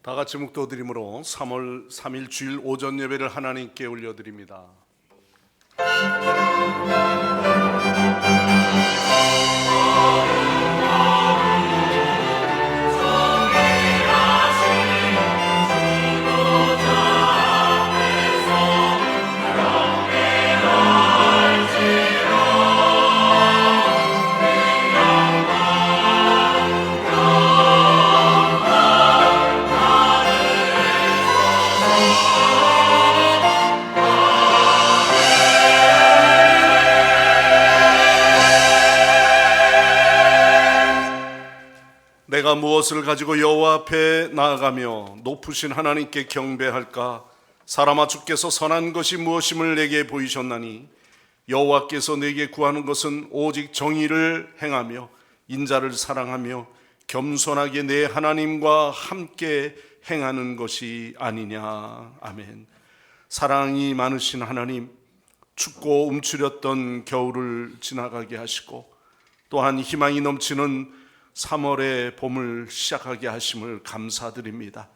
다 같이 묵도드림으로 3월 3일 주일 오전 예배를 하나님께 올려드립니다. 내가 무엇을 가지고 여호와 앞에 나아가며 높으신 하나님께 경배할까? 사람아, 주께서 선한 것이 무엇임을 내게 보이셨나니 여호와께서 내게 구하는 것은 오직 정의를 행하며 인자를 사랑하며 겸손하게 내 하나님과 함께 행하는 것이 아니냐. 아멘. 사랑이 많으신 하나님, 춥고 움츠렸던 겨울을 지나가게 하시고 또한 희망이 넘치는 3월의 봄을 시작하게 하심을 감사드립니다.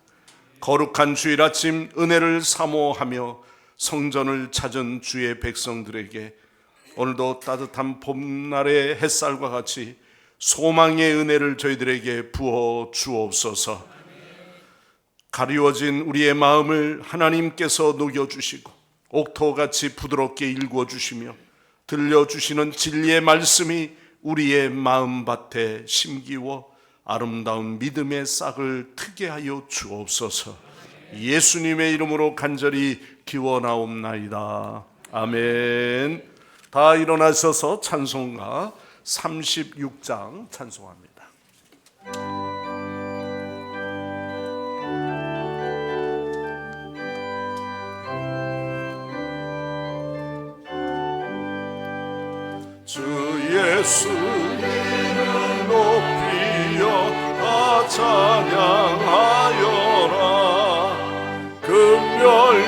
거룩한 주일 아침 은혜를 사모하며 성전을 찾은 주의 백성들에게 오늘도 따뜻한 봄날의 햇살과 같이 소망의 은혜를 저희들에게 부어 주옵소서. 가리워진 우리의 마음을 하나님께서 녹여주시고 옥토같이 부드럽게 일구어주시며 들려주시는 진리의 말씀이 우리의 마음밭에 심기워 아름다운 믿음의 싹을 트게 하여 주옵소서. 예수님의 이름으로 간절히 기원하옵나이다. 아멘. 다 일어나셔서 찬송가 36장 찬송합니다. 주 예수 이름 높이여 다 찬양하여라. 금면류관을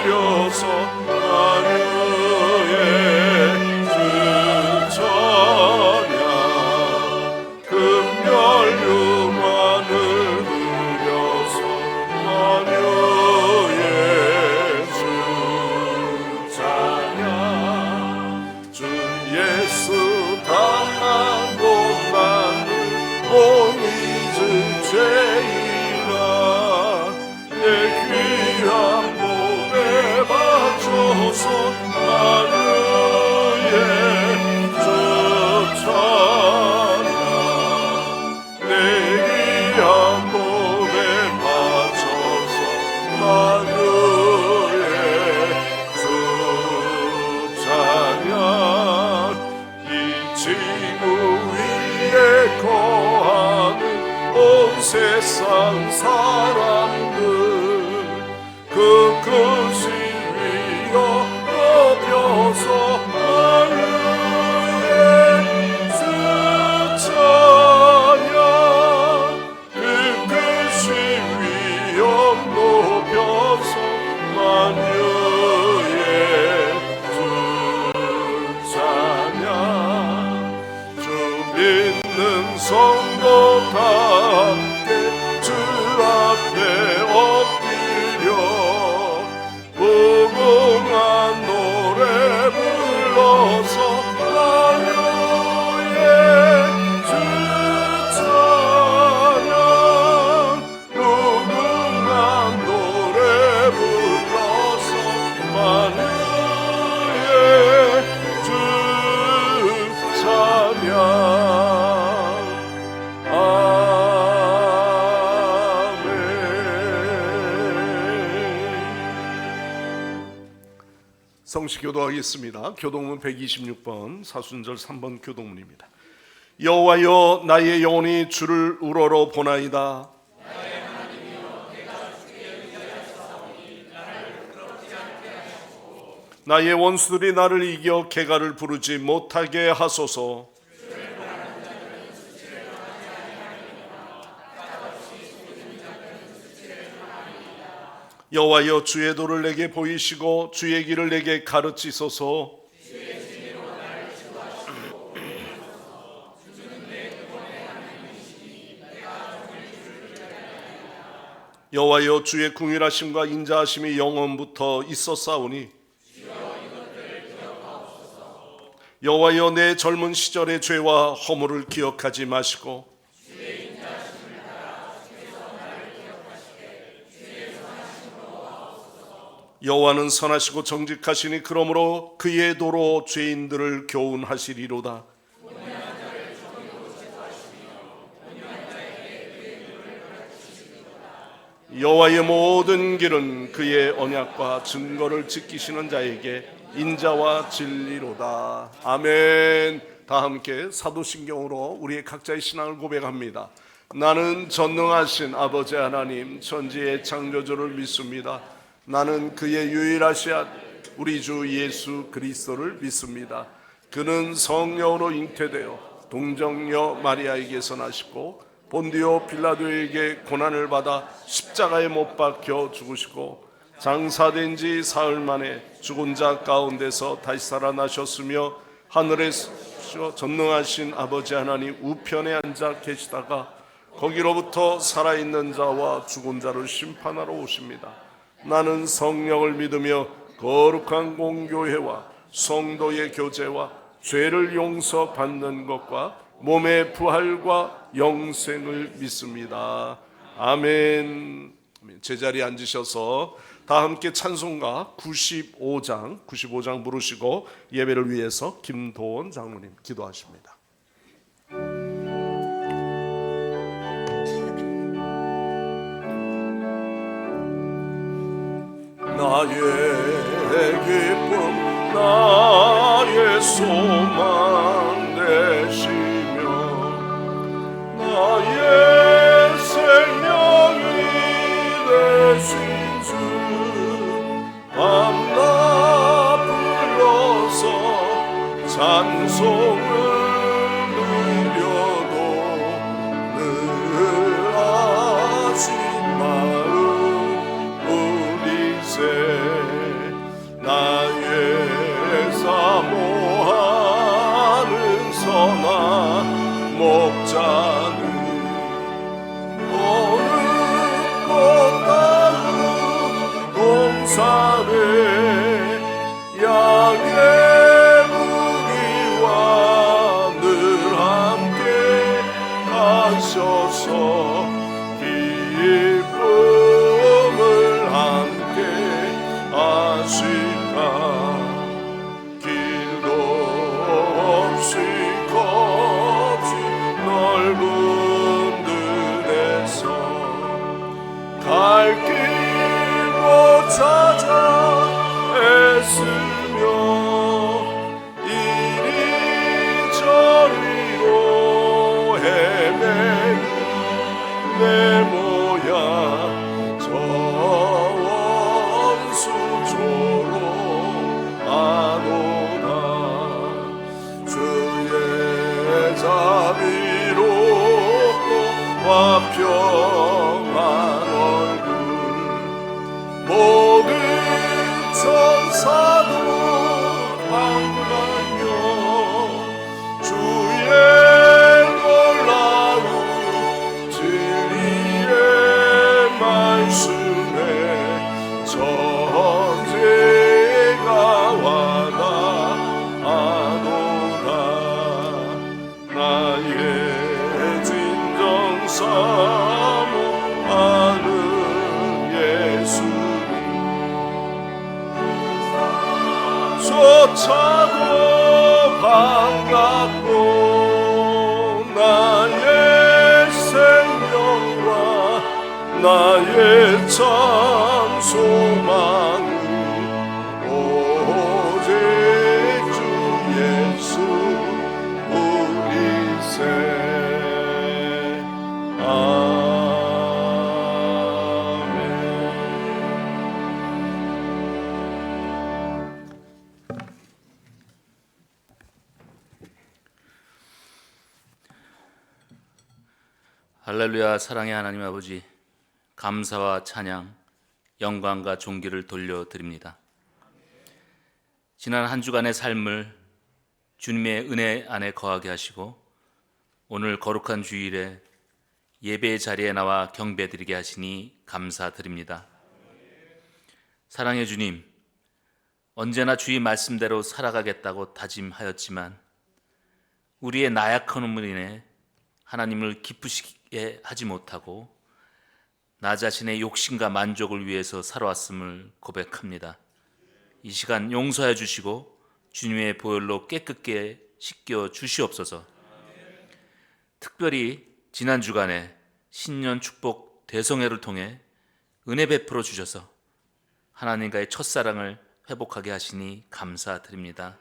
들여서 만유의 주 찬양. 금면류관을 들여서 만유의 주 찬양. 예수 당한 곳만을 못 잊을 죄인아, 내 귀한 몸에 바쳐서 만유의 주 찬양. 내 귀한 몸에 바쳐서 만유의 주 찬양. 지구 위에 거하는 온 세상 사람들 그 크신 위로 높여서 만유의 주 찬양. 그 크신 위로 높여서 만유의 주 찬양. 믿는 성도 다 함께 주 앞에 엎드려 무궁한 노래 불러서 만유의 주 찬양. 무궁한 노래 불러서 만유의 주 찬양. 성시 교도하겠습니다. 교동문 126번 사순절 3번 교동문입니다. 여호와여, 나의 영혼이 주를 우러러 보나이다. 나의 하나님이여, 내가 주께 의지하였사오니 나를 부끄럽지 않게 하시고 나의 원수들이 나를 이겨 개가를 부르지 못하게 하소서. 주를 바라는 자들은 수치를 당하지 아니하리로다. 까닭없이 숨기는 자들은 수치를 당하리이다. 여호와여, 주의 도를 내게 보이시고 주의 길을 내게 가르치소서. 주의 진리로 나를 지도하시고 인도하소서. 주는 내 구원의 하나님이시니 내가 종일 주를 여호와여, 주의 궁일하심과 인자하심이 영원부터 있었사오니 여호와여, 내 젊은 시절의 죄와 허물을 기억하지 마시고 여호와는 선하시고 정직하시니 그러므로 그의 도로 죄인들을 교훈하시리로다. 여호와의 모든 길은 그의 언약과 증거를 지키시는 자에게 인자와 진리로다. 아멘. 다 함께 사도신경으로 우리의 각자의 신앙을 고백합니다. 나는 전능하신 아버지 하나님 천지의 창조주를 믿습니다. 나는 그의 유일하신 우리 주 예수 그리스도를 믿습니다. 그는 성령으로 잉태되어 동정녀 마리아에게서 나시고 본디오 빌라도에게 고난을 받아 십자가에 못 박혀 죽으시고 장사된 지 사흘 만에 죽은 자 가운데서 다시 살아나셨으며 하늘에서 전능하신 아버지 하나님 우편에 앉아 계시다가 거기로부터 살아있는 자와 죽은 자를 심판하러 오십니다. 나는 성령을 믿으며 거룩한 공교회와 성도의 교제와 죄를 용서받는 것과 몸의 부활과 영생을 믿습니다. 아멘. 제자리에 앉으셔서 다 함께 찬송가 95장 부르시고 예배를 위해서 김도원 장로님 기도하십니다. 나의 기쁨 나의 소망 되시며 나의 생명이 되신 주 밤낮 불러서 찬송을 드려도 늘 아신 마음 나의 사모하는 선한 목자는 어느 꽃가루 동산에 양의 무리와 늘 함께 가셔서 기쁨을 함께 아시까 길도 없이 겁시 넓은 들에서 갈 길 못 찾아 애쓰며 이리저리로 헤매는 내 모양 평안 얼굴 모든 천사도 반가며 주의 놀라운 진리의 말씀에 천재가 와닿아도다. 나의 사모하는 예수님 쫓아도 반갑고 나의 생명과 나의 참 소망은 오직 주 예수 우리 생 할렐루야. 사랑의 하나님 아버지, 감사와 찬양, 영광과 존귀를 돌려드립니다. 지난 한 주간의 삶을 주님의 은혜 안에 거하게 하시고 오늘 거룩한 주일에 예배의 자리에 나와 경배드리게 하시니 감사드립니다. 사랑의 주님, 언제나 주의 말씀대로 살아가겠다고 다짐하였지만 우리의 나약함으로 인해 하나님을 기쁘시게 하지 못하고 나 자신의 욕심과 만족을 위해서 살아왔음을 고백합니다. 이 시간 용서해 주시고 주님의 보혈로 깨끗게 씻겨 주시옵소서. 특별히 지난 주간에 신년 축복 대성회를 통해 은혜 베풀어 주셔서 하나님과의 첫사랑을 회복하게 하시니 감사드립니다.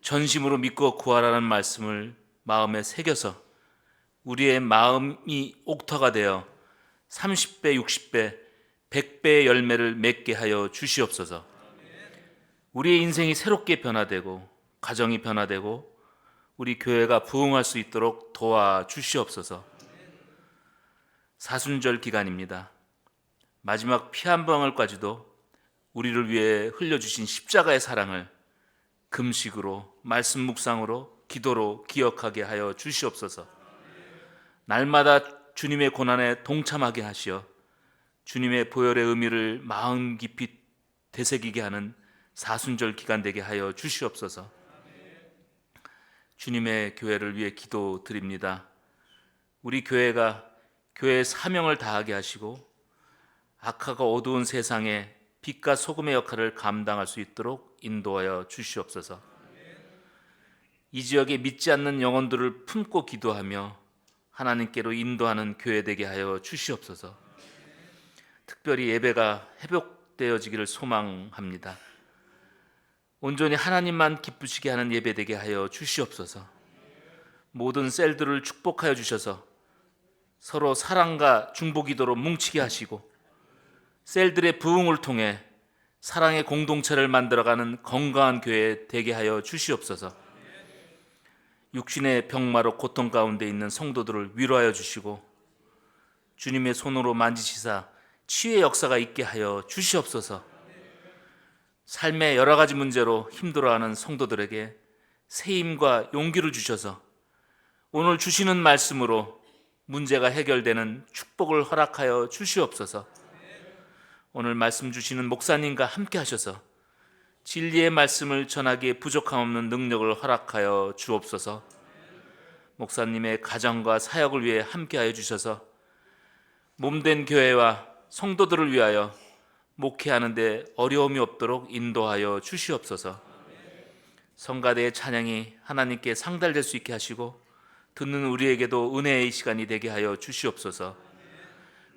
전심으로 믿고 구하라는 말씀을 마음에 새겨서 우리의 마음이 옥터가 되어 30배, 60배, 100배의 열매를 맺게 하여 주시옵소서. 우리의 인생이 새롭게 변화되고 가정이 변화되고 우리 교회가 부흥할 수 있도록 도와주시옵소서. 사순절 기간입니다. 마지막 피 한 방울까지도 우리를 위해 흘려주신 십자가의 사랑을 금식으로, 말씀 묵상으로, 기도로 기억하게 하여 주시옵소서. 날마다 주님의 고난에 동참하게 하시어 주님의 보혈의 의미를 마음 깊이 되새기게 하는 사순절 기간 되게 하여 주시옵소서. 주님의 교회를 위해 기도드립니다. 우리 교회가 교회의 사명을 다하게 하시고 악하고 어두운 세상에 빛과 소금의 역할을 감당할 수 있도록 인도하여 주시옵소서. 이 지역에 믿지 않는 영혼들을 품고 기도하며 하나님께로 인도하는 교회 되게 하여 주시옵소서. 특별히 예배가 회복되어지기를 소망합니다. 온전히 하나님만 기쁘시게 하는 예배 되게 하여 주시옵소서. 모든 셀들을 축복하여 주셔서 서로 사랑과 중보기도로 뭉치게 하시고 셀들의 부흥을 통해 사랑의 공동체를 만들어가는 건강한 교회 되게 하여 주시옵소서. 육신의 병마로 고통 가운데 있는 성도들을 위로하여 주시고 주님의 손으로 만지시사 치유의 역사가 있게 하여 주시옵소서. 삶의 여러 가지 문제로 힘들어하는 성도들에게 새 힘과 용기를 주셔서 오늘 주시는 말씀으로 문제가 해결되는 축복을 허락하여 주시옵소서. 오늘 말씀 주시는 목사님과 함께 하셔서 진리의 말씀을 전하기에 부족함 없는 능력을 허락하여 주옵소서. 목사님의 가정과 사역을 위해 함께하여 주셔서 몸된 교회와 성도들을 위하여 목회하는 데 어려움이 없도록 인도하여 주시옵소서. 성가대의 찬양이 하나님께 상달될 수 있게 하시고 듣는 우리에게도 은혜의 시간이 되게 하여 주시옵소서.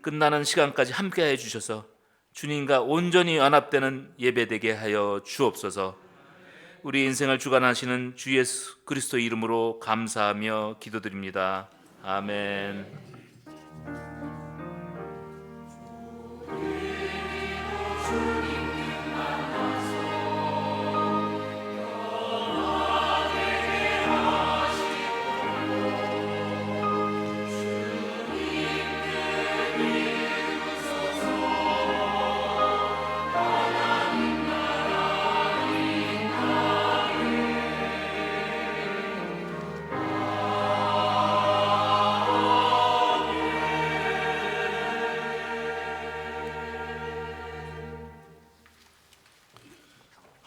끝나는 시간까지 함께하여 주셔서 주님과 온전히 연합되는 예배되게 하여 주옵소서. 우리 인생을 주관하시는 주 예수 그리스도 이름으로 감사하며 기도드립니다. 아멘.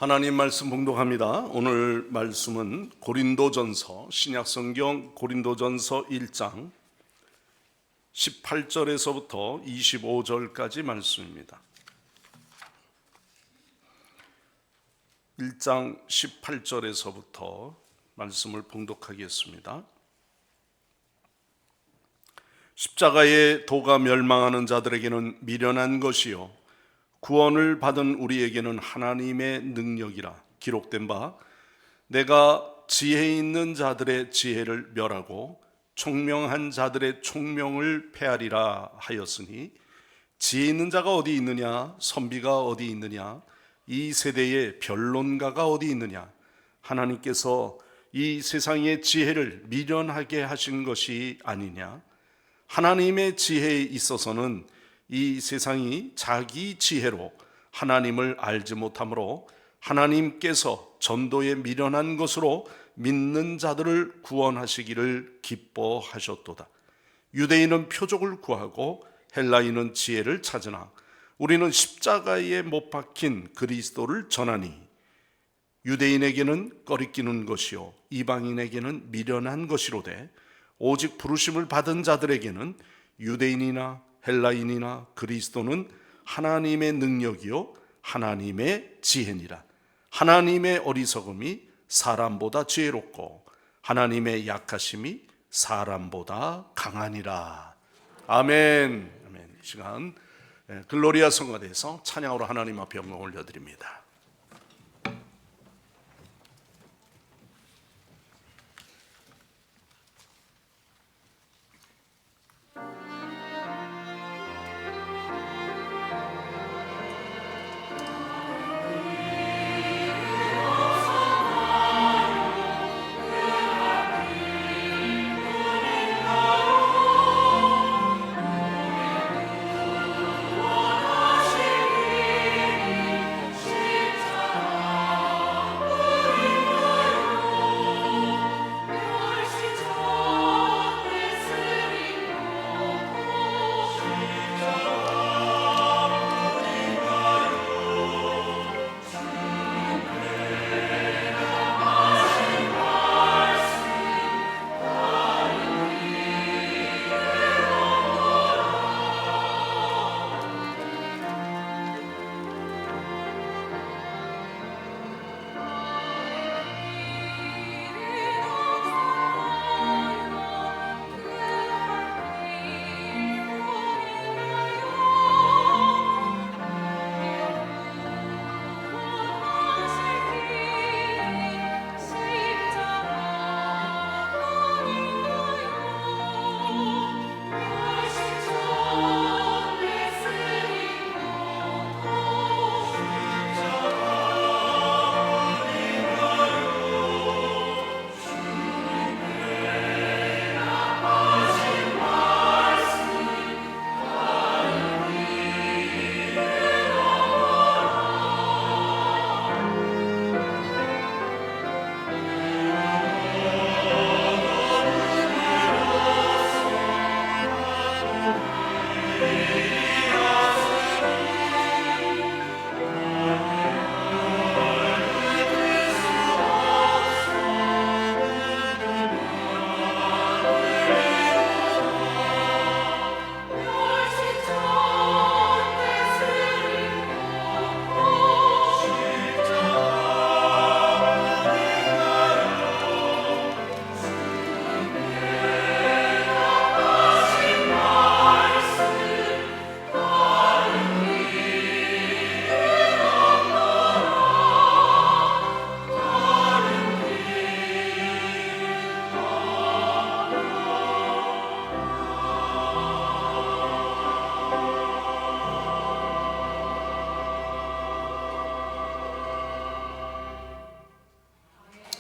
하나님 말씀 봉독합니다. 오늘 말씀은 고린도전서, 신약성경 고린도전서 1장 18절에서부터 25절까지 말씀입니다. 1장 18절에서부터 말씀을 봉독하겠습니다. 십자가의 도가 멸망하는 자들에게는 미련한 것이요 구원을 받은 우리에게는 하나님의 능력이라 기록된 바 내가 지혜 있는 자들의 지혜를 멸하고 총명한 자들의 총명을 폐하리라 하였으니 지혜 있는 자가 어디 있느냐 선비가 어디 있느냐 이 세대의 변론가가 어디 있느냐 하나님께서 이 세상의 지혜를 미련하게 하신 것이 아니냐 하나님의 지혜에 있어서는 이 세상이 자기 지혜로 하나님을 알지 못하므로 하나님께서 전도에 미련한 것으로 믿는 자들을 구원하시기를 기뻐하셨도다. 유대인은 표적을 구하고 헬라인은 지혜를 찾으나 우리는 십자가에 못 박힌 그리스도를 전하니 유대인에게는 꺼리끼는 것이요 이방인에게는 미련한 것이로되 오직 부르심을 받은 자들에게는 유대인이나 헬라인이나 그리스도는 하나님의 능력이요 하나님의 지혜니라. 하나님의 어리석음이 사람보다 지혜롭고 하나님의 약하심이 사람보다 강하니라. 아멘. 아멘. 이 시간 글로리아 성가대에서 찬양으로 하나님 앞에 영광 올려드립니다.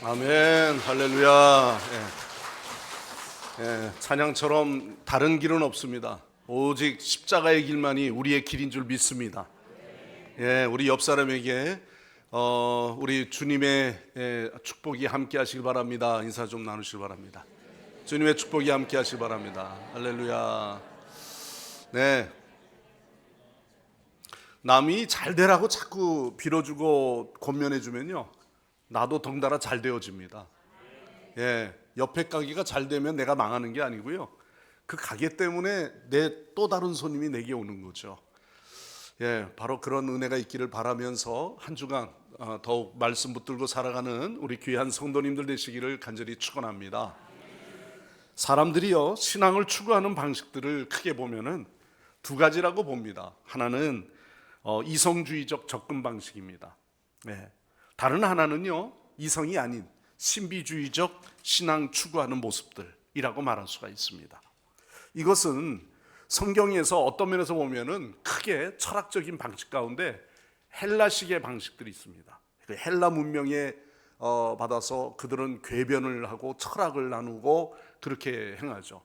아멘. 할렐루야. 찬양처럼 다른 길은 없습니다. 오직 십자가의 길만이 우리의 길인 줄 믿습니다. 우리 옆 사람에게 우리 주님의 축복이 함께 하시길 바랍니다. 인사 좀 나누시길 바랍니다. 주님의 축복이 함께 하시길 바랍니다. 할렐루야. 네. 남이 잘 되라고 자꾸 빌어주고 권면해주면요, 나도 덩달아 잘 되어집니다. 옆에 가게가 잘 되면 내가 망하는 게 아니고요, 그 가게 때문에 내 또 다른 손님이 내게 오는 거죠. 바로 그런 은혜가 있기를 바라면서 한 주간 더욱 말씀 붙들고 살아가는 우리 귀한 성도님들 되시기를 간절히 축원합니다. 사람들이요, 신앙을 추구하는 방식들을 크게 보면은 두 가지라고 봅니다. 하나는 이성주의적 접근 방식입니다. 다른 하나는요, 이성이 아닌 신비주의적 신앙 추구하는 모습들이라고 말할 수가 있습니다. 이것은 성경에서 어떤 면에서 보면은 크게 철학적인 방식 가운데 헬라식의 방식들이 있습니다. 그 헬라 문명에 받아서 그들은 궤변을 하고 철학을 나누고 그렇게 행하죠.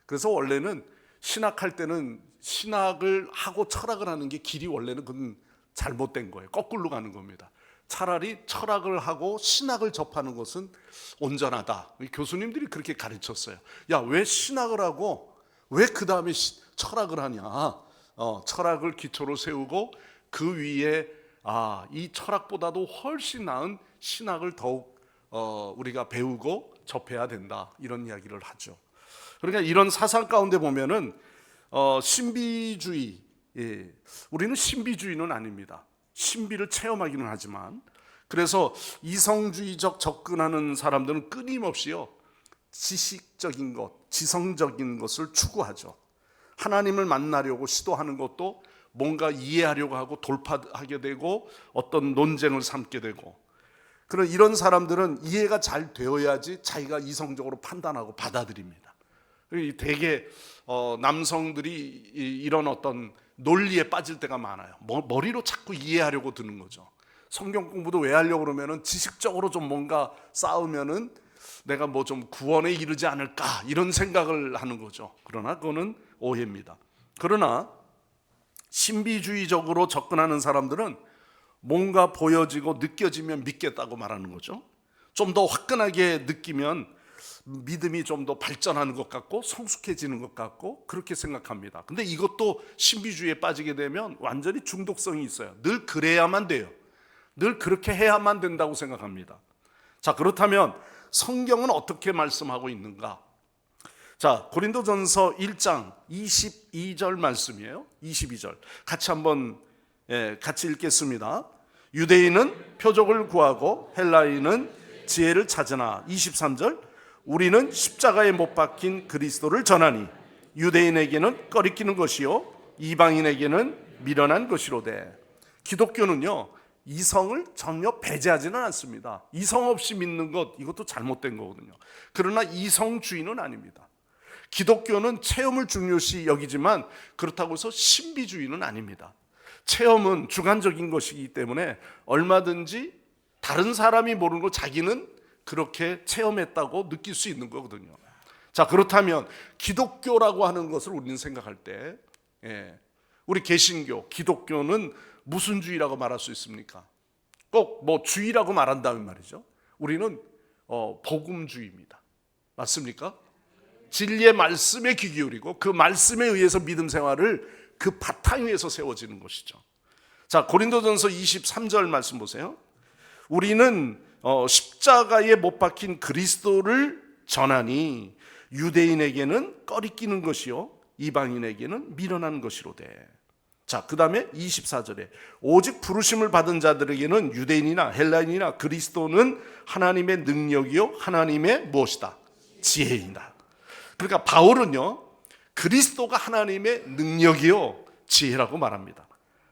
그래서 원래는 신학할 때는 신학을 하고 철학을 하는 게 길이 원래는 그건 잘못된 거예요. 거꾸로 가는 겁니다. 차라리 철학을 하고 신학을 접하는 것은 온전하다. 교수님들이 그렇게 가르쳤어요. 야, 왜 신학을 하고 왜 그 다음에 철학을 하냐? 철학을 기초로 세우고 그 위에 이 철학보다도 훨씬 나은 신학을 더욱 우리가 배우고 접해야 된다, 이런 이야기를 하죠. 그러니까 이런 사상 가운데 보면은 신비주의, 우리는 신비주의는 아닙니다. 신비를 체험하기는 하지만, 그래서 이성주의적 접근하는 사람들은 끊임없이요 지식적인 것, 지성적인 것을 추구하죠. 하나님을 만나려고 시도하는 것도 뭔가 이해하려고 하고 돌파하게 되고 어떤 논쟁을 삼게 되고, 그런 이런 사람들은 이해가 잘 되어야지 자기가 이성적으로 판단하고 받아들입니다. 되게 남성들이 이런 어떤 논리에 빠질 때가 많아요. 머리로 자꾸 이해하려고 드는 거죠. 성경 공부도 왜 하려고 그러면은 지식적으로 좀 뭔가 쌓으면은 내가 뭐 좀 구원에 이르지 않을까, 이런 생각을 하는 거죠. 그러나 그거는 오해입니다. 그러나 신비주의적으로 접근하는 사람들은 뭔가 보여지고 느껴지면 믿겠다고 말하는 거죠. 좀 더 화끈하게 느끼면 믿음이 좀 더 발전하는 것 같고 성숙해지는 것 같고 그렇게 생각합니다. 근데 이것도 신비주의에 빠지게 되면 완전히 중독성이 있어요. 늘 그래야만 돼요. 늘 그렇게 해야만 된다고 생각합니다. 자, 그렇다면 성경은 어떻게 말씀하고 있는가? 자, 고린도전서 1장 22절 말씀이에요. 22절 같이 한번 같이 읽겠습니다. 유대인은 표적을 구하고 헬라인은 지혜를 찾으나, 23절, 우리는 십자가에 못 박힌 그리스도를 전하니 유대인에게는 꺼리끼는 것이요 이방인에게는 미련한 것이로되. 기독교는요 이성을 전혀 배제하지는 않습니다. 이성 없이 믿는 것, 이것도 잘못된 거거든요. 그러나 이성주의는 아닙니다. 기독교는 체험을 중요시 여기지만 그렇다고 해서 신비주의는 아닙니다. 체험은 주관적인 것이기 때문에 얼마든지 다른 사람이 모르는 거 자기는 그렇게 체험했다고 느낄 수 있는 거거든요. 자, 그렇다면 기독교라고 하는 것을 우리는 생각할 때, 우리 개신교, 기독교는 무슨 주의라고 말할 수 있습니까? 꼭 뭐 주의라고 말한다면 말이죠. 우리는 복음주의입니다. 맞습니까? 진리의 말씀에 귀 기울이고 그 말씀에 의해서 믿음 생활을 그 바탕 위에서 세워지는 것이죠. 자, 고린도전서 23절 말씀 보세요. 우리는 십자가에 못 박힌 그리스도를 전하니 유대인에게는 꺼리끼는 것이요 이방인에게는 미련한 것이로되. 자, 그 다음에 24절에 오직 부르심을 받은 자들에게는 유대인이나 헬라인이나 그리스도는 하나님의 능력이요 하나님의 무엇이다? 지혜이다. 그러니까 바울은요 그리스도가 하나님의 능력이요 지혜라고 말합니다.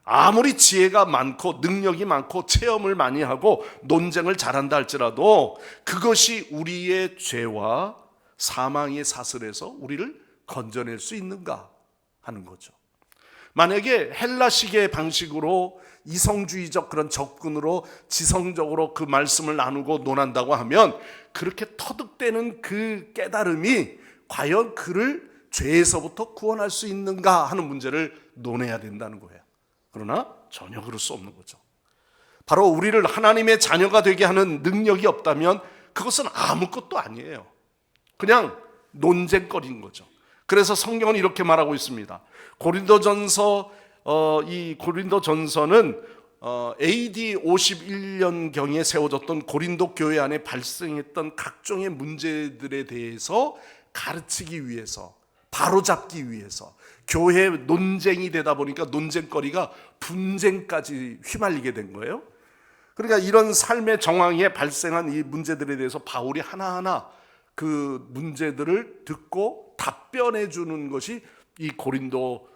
아무리 지혜가 많고 능력이 많고 체험을 많이 하고 논쟁을 잘한다 할지라도 그것이 우리의 죄와 사망의 사슬에서 우리를 건져낼 수 있는가 하는 거죠. 만약에 헬라식의 방식으로 이성주의적 그런 접근으로 지성적으로 그 말씀을 나누고 논한다고 하면 그렇게 터득되는 그 깨달음이 과연 그를 죄에서부터 구원할 수 있는가 하는 문제를 논해야 된다는 거예요. 그러나 전혀 그럴 수 없는 거죠. 바로 우리를 하나님의 자녀가 되게 하는 능력이 없다면 그것은 아무것도 아니에요. 그냥 논쟁거리인 거죠. 그래서 성경은 이렇게 말하고 있습니다. 이 고린도전서는 AD 51년경에 세워졌던 고린도 교회 안에 발생했던 각종의 문제들에 대해서 가르치기 위해서, 바로잡기 위해서, 교회 논쟁이 되다 보니까 논쟁거리가 분쟁까지 휘말리게 된 거예요. 그러니까 이런 삶의 정황에 발생한 이 문제들에 대해서 바울이 하나하나 그 문제들을 듣고 답변해 주는 것이 이 고린도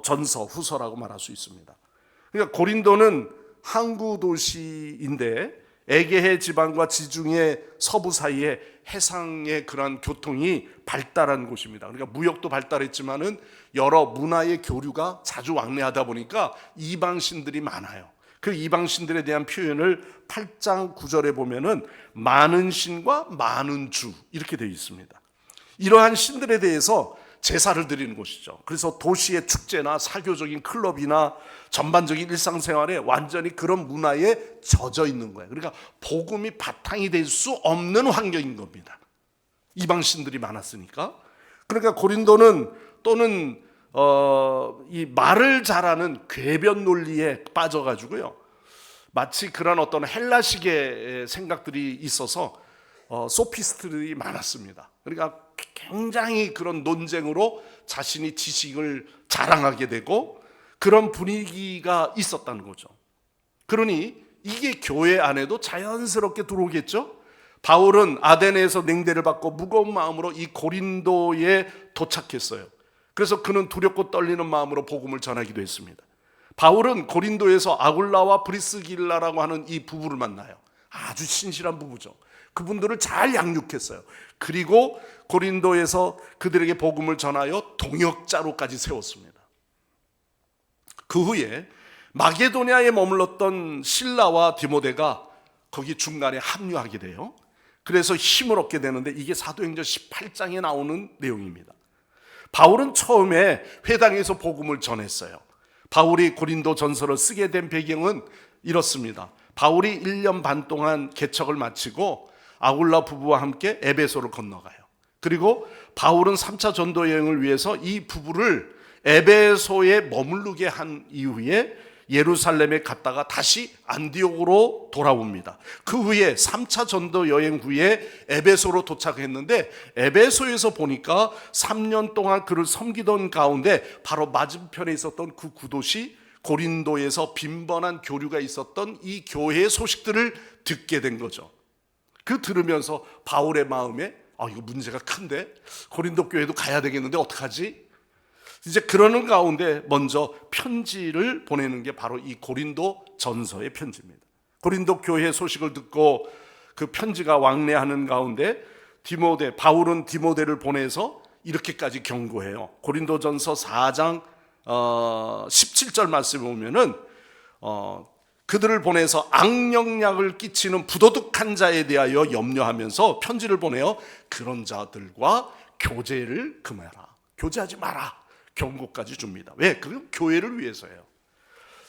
전서 후서라고 말할 수 있습니다. 그러니까 고린도는 항구 도시인데 에게해 지방과 지중해 서부 사이에 해상의 그러한 교통이 발달한 곳입니다. 그러니까 무역도 발달했지만은 여러 문화의 교류가 자주 왕래하다 보니까 이방신들이 많아요. 그 이방신들에 대한 표현을 8장 9절에 보면은 많은 신과 많은 주 이렇게 되어 있습니다. 이러한 신들에 대해서 제사를 드리는 곳이죠. 그래서 도시의 축제나 사교적인 클럽이나 전반적인 일상생활에 완전히 그런 문화에 젖어 있는 거예요. 그러니까 복음이 바탕이 될 수 없는 환경인 겁니다. 이방신들이 많았으니까. 그러니까 고린도는 또는 이 말을 잘하는 궤변 논리에 빠져가지고요. 마치 그런 어떤 헬라식의 생각들이 있어서 소피스트들이 많았습니다. 그러니까 굉장히 그런 논쟁으로 자신이 지식을 자랑하게 되고 그런 분위기가 있었다는 거죠. 그러니 이게 교회 안에도 자연스럽게 들어오겠죠. 바울은 아데네에서 냉대를 받고 무거운 마음으로 이 고린도에 도착했어요. 그래서 그는 두렵고 떨리는 마음으로 복음을 전하기도 했습니다. 바울은 고린도에서 아굴라와 브리스길라라고 하는 이 부부를 만나요. 아주 신실한 부부죠. 그분들을 잘 양육했어요. 그리고 고린도에서 그들에게 복음을 전하여 동역자로까지 세웠습니다. 그 후에 마게도냐에 머물렀던 실라와 디모데가 거기 중간에 합류하게 돼요. 그래서 힘을 얻게 되는데 이게 사도행전 18장에 나오는 내용입니다. 바울은 처음에 회당에서 복음을 전했어요. 바울이 고린도 전서를 쓰게 된 배경은 이렇습니다. 바울이 1년 반 동안 개척을 마치고 아굴라 부부와 함께 에베소를 건너가요. 그리고 바울은 3차 전도 여행을 위해서 이 부부를 에베소에 머무르게 한 이후에 예루살렘에 갔다가 다시 안디옥으로 돌아옵니다. 그 후에 3차 전도 여행 후에 에베소로 도착했는데 에베소에서 보니까 3년 동안 그를 섬기던 가운데 바로 맞은편에 있었던 그 구도시 고린도에서 빈번한 교류가 있었던 이 교회의 소식들을 듣게 된 거죠. 그 들으면서 바울의 마음에 이거 문제가 큰데 고린도 교회도 가야 되겠는데 어떡하지? 이제 그러는 가운데 먼저 편지를 보내는 게 바로 이 고린도 전서의 편지입니다. 고린도 교회 소식을 듣고 그 편지가 왕래하는 가운데 바울은 디모데를 보내서 이렇게까지 경고해요. 고린도 전서 4장 17절 말씀에 보면은 그들을 보내서 악령약을 끼치는 부도덕한 자에 대하여 염려하면서 편지를 보내요. 그런 자들과 교제를 금하라. 교제하지 마라. 경고까지 줍니다. 왜? 그건 교회를 위해서예요.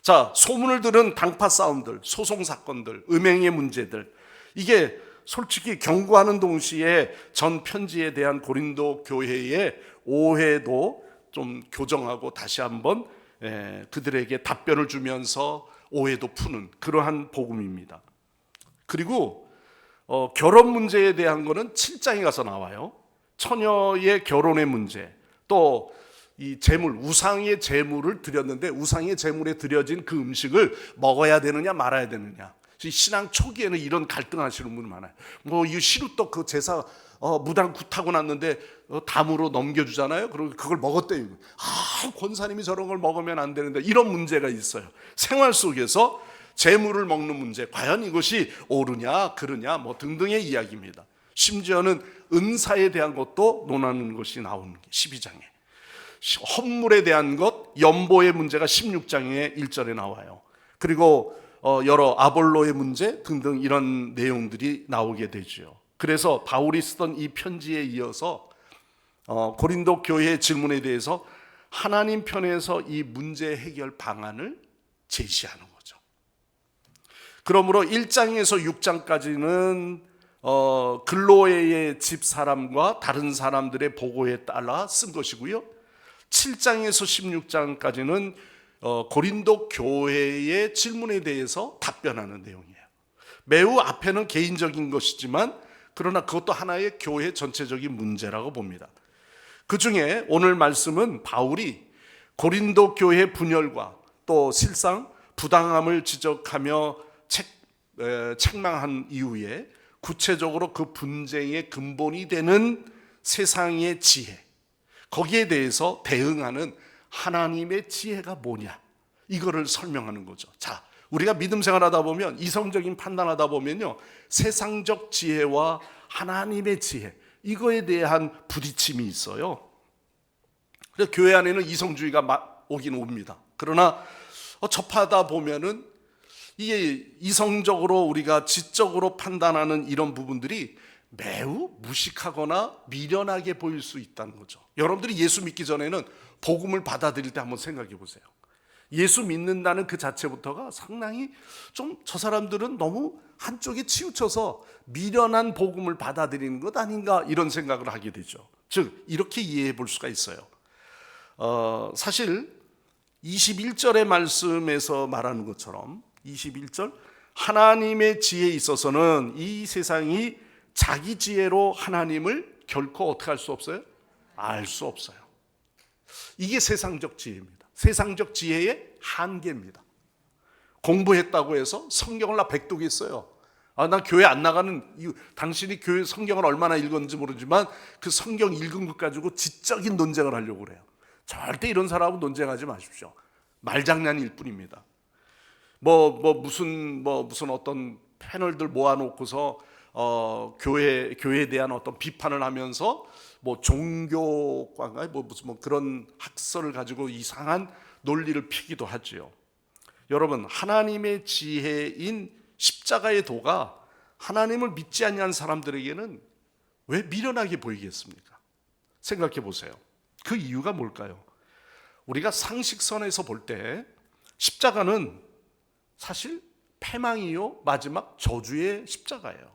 자, 소문을 들은 당파 싸움들, 소송 사건들, 음행의 문제들, 이게 솔직히 경고하는 동시에 전 편지에 대한 고린도 교회의 오해도 좀 교정하고 다시 한번 그들에게 답변을 주면서 오해도 푸는 그러한 복음입니다. 그리고 결혼 문제에 대한 거는 7장에 가서 나와요. 처녀의 결혼의 문제, 또 이 재물, 우상의 재물을 드렸는데 우상의 재물에 드려진 그 음식을 먹어야 되느냐 말아야 되느냐. 신앙 초기에는 이런 갈등하시는 분 많아요. 이 시루떡 그 제사 무당 굿하고 났는데 담으로 넘겨주잖아요. 그리고 그걸 먹었대요. 권사님이 저런 걸 먹으면 안 되는데 이런 문제가 있어요. 생활 속에서 재물을 먹는 문제, 과연 이것이 옳으냐 그르냐 뭐 등등의 이야기입니다. 심지어는 은사에 대한 것도 논하는 것이 나오는 게 12장에. 헌물에 대한 것, 연보의 문제가 16장의 1절에 나와요. 그리고 여러 아볼로의 문제 등등 이런 내용들이 나오게 되죠. 그래서 바울이 쓰던 이 편지에 이어서 고린도 교회의 질문에 대해서 하나님 편에서 이 문제 해결 방안을 제시하는 거죠. 그러므로 1장에서 6장까지는 글로에의 집 사람과 다른 사람들의 보고에 따라 쓴 것이고요. 7장에서 16장까지는 고린도 교회의 질문에 대해서 답변하는 내용이에요. 매우 앞에는 개인적인 것이지만 그러나 그것도 하나의 교회 전체적인 문제라고 봅니다. 그 중에 오늘 말씀은 바울이 고린도 교회 분열과 또 실상 부당함을 지적하며 책망한 이후에 구체적으로 그 분쟁의 근본이 되는 세상의 지혜, 거기에 대해서 대응하는 하나님의 지혜가 뭐냐, 이거를 설명하는 거죠. 자, 우리가 믿음 생활하다 보면, 이성적인 판단하다 보면요, 세상적 지혜와 하나님의 지혜, 이거에 대한 부딪힘이 있어요. 그래서 교회 안에는 이성주의가 오긴 옵니다. 그러나 접하다 보면은 이게 이성적으로 우리가 지적으로 판단하는 이런 부분들이 매우 무식하거나 미련하게 보일 수 있다는 거죠. 여러분들이 예수 믿기 전에는 복음을 받아들일 때 한번 생각해 보세요. 예수 믿는다는 그 자체부터가 상당히 좀 저 사람들은 너무 한쪽에 치우쳐서 미련한 복음을 받아들이는 것 아닌가 이런 생각을 하게 되죠. 즉 이렇게 이해해 볼 수가 있어요. 사실 21절의 말씀에서 말하는 것처럼 21절 하나님의 지혜에 있어서는 이 세상이 자기 지혜로 하나님을 결코 어떻게 할 수 없어요? 알 수 없어요. 이게 세상적 지혜입니다. 세상적 지혜의 한계입니다. 공부했다고 해서 성경을 나 백독했어요. 나 교회 안 나가는 이유, 당신이 교회 성경을 얼마나 읽었는지 모르지만 그 성경 읽은 것 가지고 지적인 논쟁을 하려고 그래요. 절대 이런 사람하고 논쟁하지 마십시오. 말장난일 뿐입니다. 무슨 어떤 패널들 모아놓고서 교회에 대한 어떤 비판을 하면서 종교과인가요? 무슨 그런 학설을 가지고 이상한 논리를 피기도 하지요. 여러분, 하나님의 지혜인 십자가의 도가 하나님을 믿지 아니한 사람들에게는 왜 미련하게 보이겠습니까? 생각해 보세요. 그 이유가 뭘까요? 우리가 상식선에서 볼 때 십자가는 사실 패망이요 마지막 저주의 십자가예요.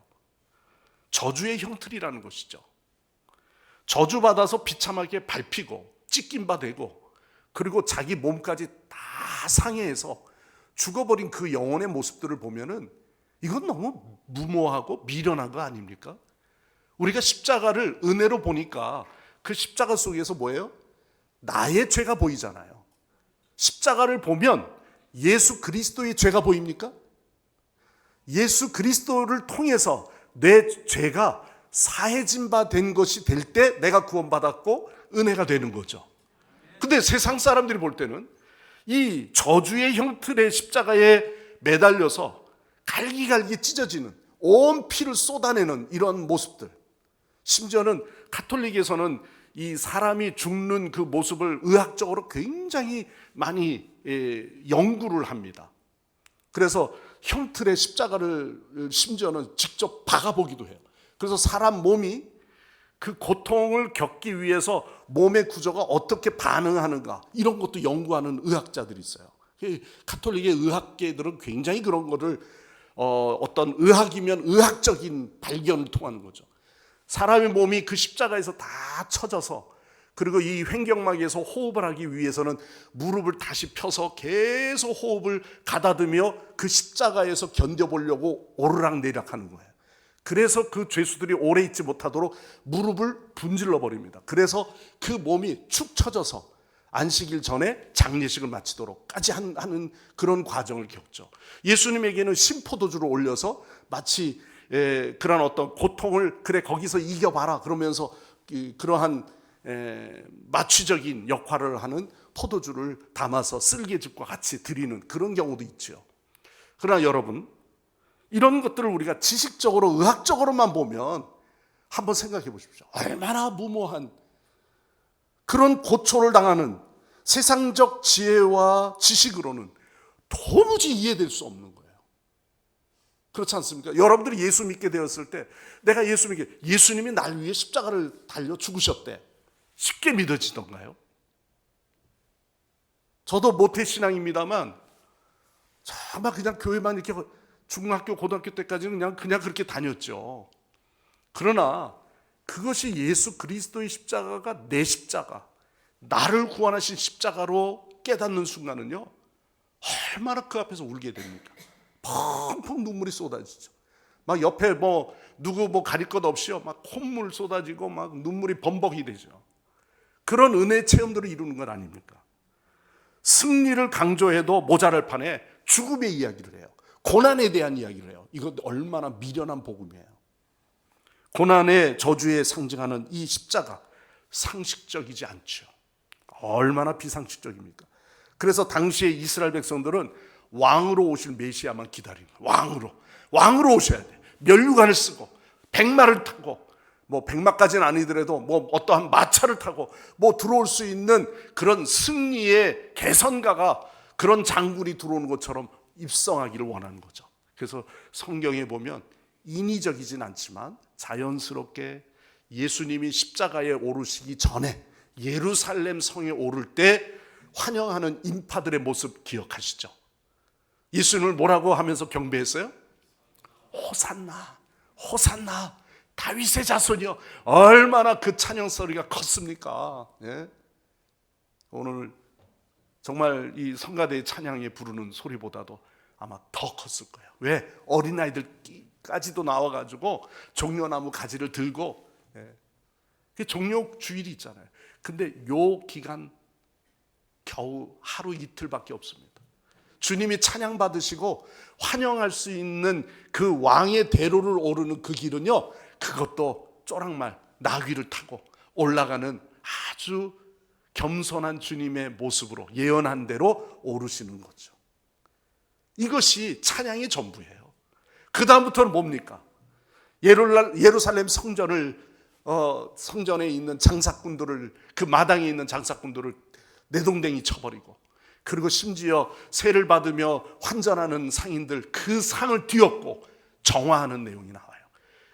저주의 형틀이라는 것이죠. 저주받아서 비참하게 밟히고 찢김바 되고 그리고 자기 몸까지 다 상해해서 죽어버린 그 영혼의 모습들을 보면은 이건 너무 무모하고 미련한 거 아닙니까? 우리가 십자가를 은혜로 보니까 그 십자가 속에서 뭐예요? 나의 죄가 보이잖아요. 십자가를 보면 예수 그리스도의 죄가 보입니까? 예수 그리스도를 통해서 내 죄가 사해진 바 된 것이 될 때 내가 구원받았고 은혜가 되는 거죠. 근데 세상 사람들이 볼 때는 이 저주의 형틀의 십자가에 매달려서 갈기갈기 찢어지는 온 피를 쏟아내는 이런 모습들, 심지어는 가톨릭에서는 이 사람이 죽는 그 모습을 의학적으로 굉장히 많이 연구를 합니다. 그래서 형틀의 십자가를 심지어는 직접 박아보기도 해요. 그래서 사람 몸이 그 고통을 겪기 위해서 몸의 구조가 어떻게 반응하는가 이런 것도 연구하는 의학자들이 있어요. 가톨릭의 의학계들은 굉장히 그런 거를 어떤 의학이면 의학적인 발견을 통하는 거죠. 사람의 몸이 그 십자가에서 다 쳐져서 그리고 이 횡격막에서 호흡을 하기 위해서는 무릎을 다시 펴서 계속 호흡을 가다듬며 그 십자가에서 견뎌보려고 오르락내리락 하는 거예요. 그래서 그 죄수들이 오래 있지 못하도록 무릎을 분질러 버립니다. 그래서 그 몸이 축 처져서 안식일 전에 장례식을 마치도록까지 하는 그런 과정을 겪죠. 예수님에게는 신포도주를 올려서 마치 그런 어떤 고통을 그래 거기서 이겨봐라 그러면서 그러한 마취적인 역할을 하는 포도주를 담아서 쓸개즙과 같이 드리는 그런 경우도 있죠. 그러나 여러분, 이런 것들을 우리가 지식적으로 의학적으로만 보면 한번 생각해 보십시오. 얼마나 무모한 그런 고초를 당하는 세상적 지혜와 지식으로는 도무지 이해될 수 없는 거예요. 그렇지 않습니까? 여러분들이 예수 믿게 되었을 때 내가 예수님이 날 위해 십자가를 달려 죽으셨대. 쉽게 믿어지던가요? 저도 모태신앙입니다만 정말 그냥 교회만 이렇게 중학교, 고등학교 때까지는 그냥 그렇게 다녔죠. 그러나 그것이 예수 그리스도의 십자가가 내 십자가, 나를 구원하신 십자가로 깨닫는 순간은요, 얼마나 그 앞에서 울게 됩니까? 펑펑 눈물이 쏟아지죠. 막 옆에 누구 가릴 것 없이요, 막 콧물 쏟아지고 막 눈물이 범벅이 되죠. 그런 은혜 체험들을 이루는 건 아닙니까? 승리를 강조해도 모자랄 판에 죽음의 이야기를 해요. 고난에 대한 이야기를 해요. 이거 얼마나 미련한 복음이에요. 고난의 저주에 상징하는 이 십자가 상식적이지 않죠. 얼마나 비상식적입니까? 그래서 당시에 이스라엘 백성들은 왕으로 오실 메시아만 기다리는 거예요. 왕으로 오셔야 돼. 면류관을 쓰고 백마를 타고 백마까지는 아니더라도 어떠한 마차를 타고 들어올 수 있는 그런 승리의 개선가가 그런 장군이 들어오는 것처럼 입성하기를 원하는 거죠. 그래서 성경에 보면 인위적이진 않지만 자연스럽게 예수님이 십자가에 오르시기 전에 예루살렘 성에 오를 때 환영하는 인파들의 모습 기억하시죠? 예수님을 뭐라고 하면서 경배했어요? 호산나, 호산나, 다윗의 자손이여. 얼마나 그 찬양 소리가 컸습니까? 예? 오늘 정말 이 성가대의 찬양에 부르는 소리보다도 아마 더 컸을 거예요. 왜? 어린아이들까지도 나와가지고 종려나무 가지를 들고, 그 종려 주일이 있잖아요. 근데 요 기간 겨우 하루 이틀밖에 없습니다. 주님이 찬양 받으시고 환영할 수 있는 그 왕의 대로를 오르는 그 길은요, 그것도 쪼랑말 나귀를 타고 올라가는 아주 겸손한 주님의 모습으로 예언한 대로 오르시는 거죠. 이것이 찬양의 전부예요. 그 다음부터는 뭡니까? 예루살렘 성전에 있는 장사꾼들을, 그 마당에 있는 장사꾼들을 내동댕이 쳐버리고, 그리고 심지어 세를 받으며 환전하는 상인들, 그 상을 뒤엎고 정화하는 내용이 나와요.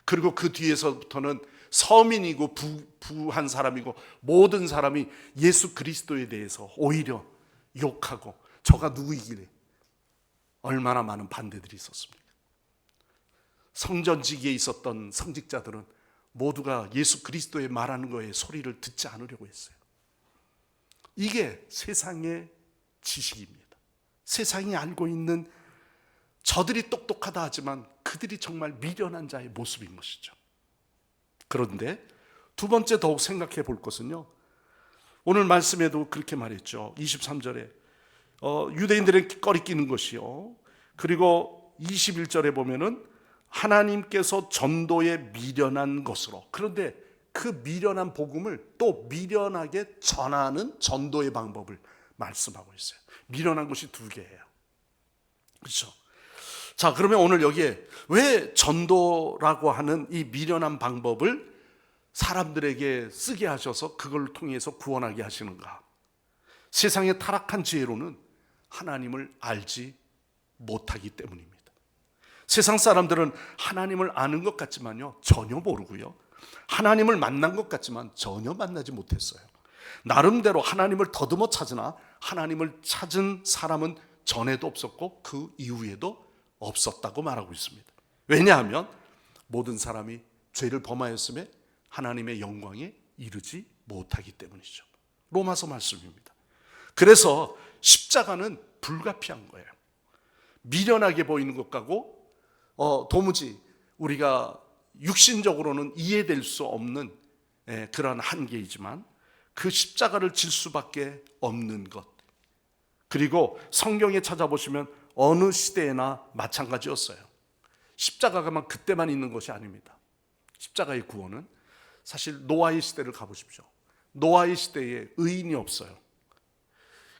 그리고 그 뒤에서부터는 서민이고 부한 사람이고 모든 사람이 예수 그리스도에 대해서 오히려 욕하고, 저가 누구이길래 얼마나 많은 반대들이 있었습니까? 성전지기에 있었던 성직자들은 모두가 예수 그리스도의 말하는 거에 소리를 듣지 않으려고 했어요. 이게 세상의 지식입니다. 세상이 알고 있는, 저들이 똑똑하다 하지만 그들이 정말 미련한 자의 모습인 것이죠. 그런데 두 번째 더욱 생각해 볼 것은요, 오늘 말씀에도 그렇게 말했죠. 23절에 유대인들의 꺼리끼는 것이요, 그리고 21절에 보면은 하나님께서 전도에 미련한 것으로, 그런데 그 미련한 복음을 또 미련하게 전하는 전도의 방법을 말씀하고 있어요. 미련한 것이 두 개예요. 그렇죠? 자, 그러면 오늘 여기에 왜 전도라고 하는 이 미련한 방법을 사람들에게 쓰게 하셔서 그걸 통해서 구원하게 하시는가? 세상의 타락한 지혜로는 하나님을 알지 못하기 때문입니다. 세상 사람들은 하나님을 아는 것 같지만요, 전혀 모르고요, 하나님을 만난 것 같지만 전혀 만나지 못했어요. 나름대로 하나님을 더듬어 찾으나 하나님을 찾은 사람은 전에도 없었고 그 이후에도 없었다고 말하고 있습니다. 왜냐하면 모든 사람이 죄를 범하였음에 하나님의 영광에 이르지 못하기 때문이죠. 로마서 말씀입니다. 그래서 십자가는 불가피한 거예요. 미련하게 보이는 것 같고 도무지 우리가 육신적으로는 이해될 수 없는 그런 한계이지만 그 십자가를 질 수밖에 없는 것, 그리고 성경에 찾아보시면 어느 시대에나 마찬가지였어요. 십자가가만 그때만 있는 것이 아닙니다. 십자가의 구원은 사실 노아의 시대를 가보십시오. 노아의 시대에 의인이 없어요.